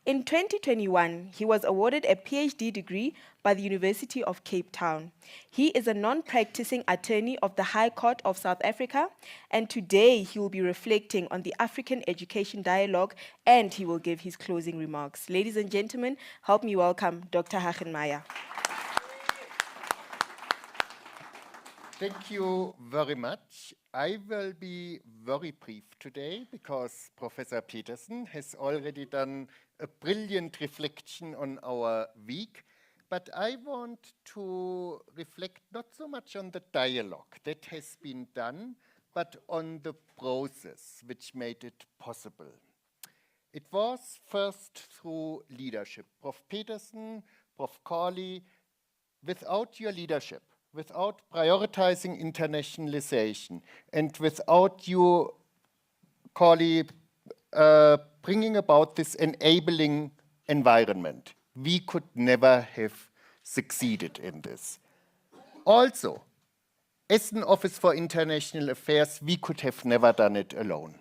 In 2021, he was awarded a PhD degree by the University of Cape Town. He is a non-practicing attorney of the High Court of South Africa, and today he will be reflecting on the African Education Dialogue, and he will give his closing remarks. Ladies and gentlemen, help me welcome Dr. Hagenmeyer. Thank you very much. I will be very brief today because Professor Peterson has already done a brilliant reflection on our week, but I want to reflect not so much on the dialogue that has been done, but on the process which made it possible. It was first through leadership. Prof. Peterson, Prof. Corley, without your leadership, without prioritizing internationalization, and without you, Corley, bringing about this enabling environment, we could never have succeeded in this. Also, as an Office for International Affairs, we could have never done it alone.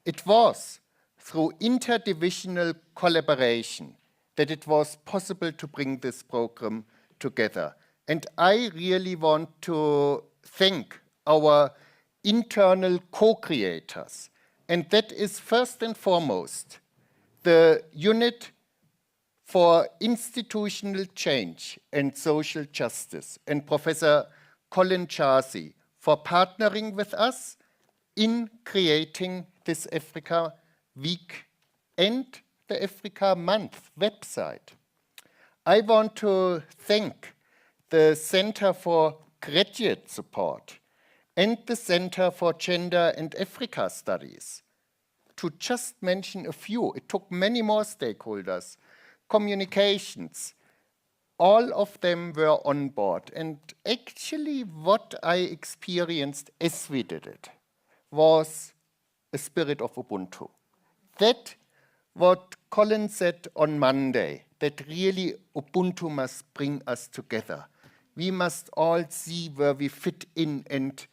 It was through interdivisional collaboration that it was possible to bring this program together. And I really want to thank our internal co-creators. And that is first and foremost the Unit for Institutional Change and Social Justice and Professor Colin Chasey for partnering with us in creating this Africa Week and the Africa Month website. I want to thank the Center for Graduate Support and the Center for Gender and Africa Studies. To just mention a few, it took many more stakeholders, communications, all of them were on board. And actually what I experienced as we did it was a spirit of Ubuntu. That what Colin said on Monday, that really Ubuntu must bring us together. We must all see where we fit in and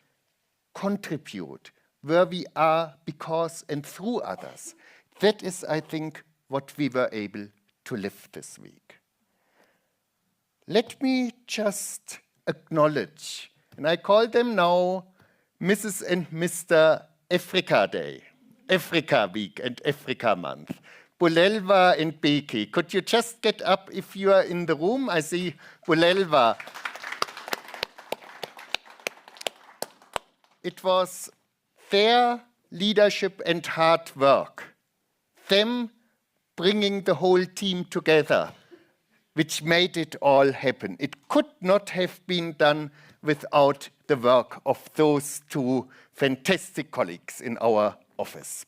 contribute, where we are because and through others. That is, I think, what we were able to live this week. Let me just acknowledge, and I call them now Mrs. and Mr. Africa Day, Africa Week and Africa Month. Bulelwa and Beki, could you just get up if you are in the room? I see Bulelwa. It was their leadership and hard work, them bringing the whole team together, which made it all happen. It could not have been done without the work of those two fantastic colleagues in our office.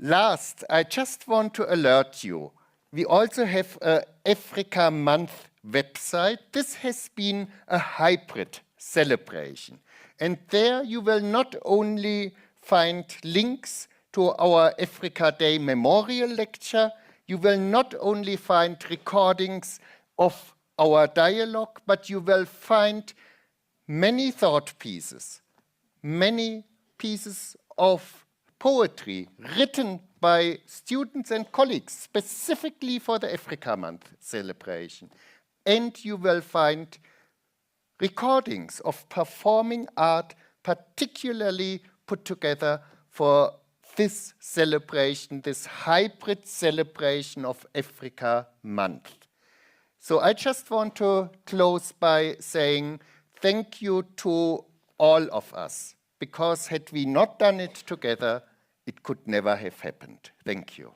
Last, I just want to alert you, we also have an Africa Month website. This has been a hybrid celebration. And there you will not only find links to our Africa Day Memorial Lecture, you will not only find recordings of our dialogue, but you will find many thought pieces, many pieces of poetry written by students and colleagues specifically for the Africa Month celebration. And you will find recordings of performing art particularly put together for this celebration, this hybrid celebration of Africa Month. So I just want to close by saying thank you to all of us, because had we not done it together, it could never have happened. Thank you.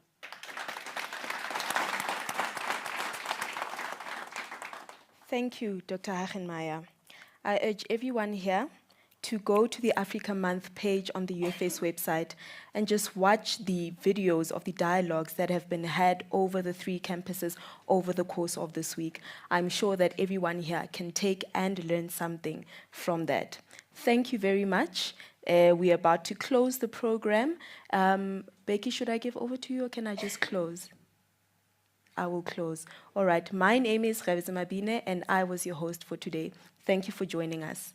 Thank you, Dr. Hagenmeier. I urge everyone here to go to the Africa Month page on the UFS website and just watch the videos of the dialogues that have been had over the 3 campuses over the course of this week. I'm sure that everyone here can take and learn something from that. Thank you very much. We are about to close the program. Becky, should I give over to you or can I just close? I will close. All right, my name is Rebeza Mabine and I was your host for today. Thank you for joining us.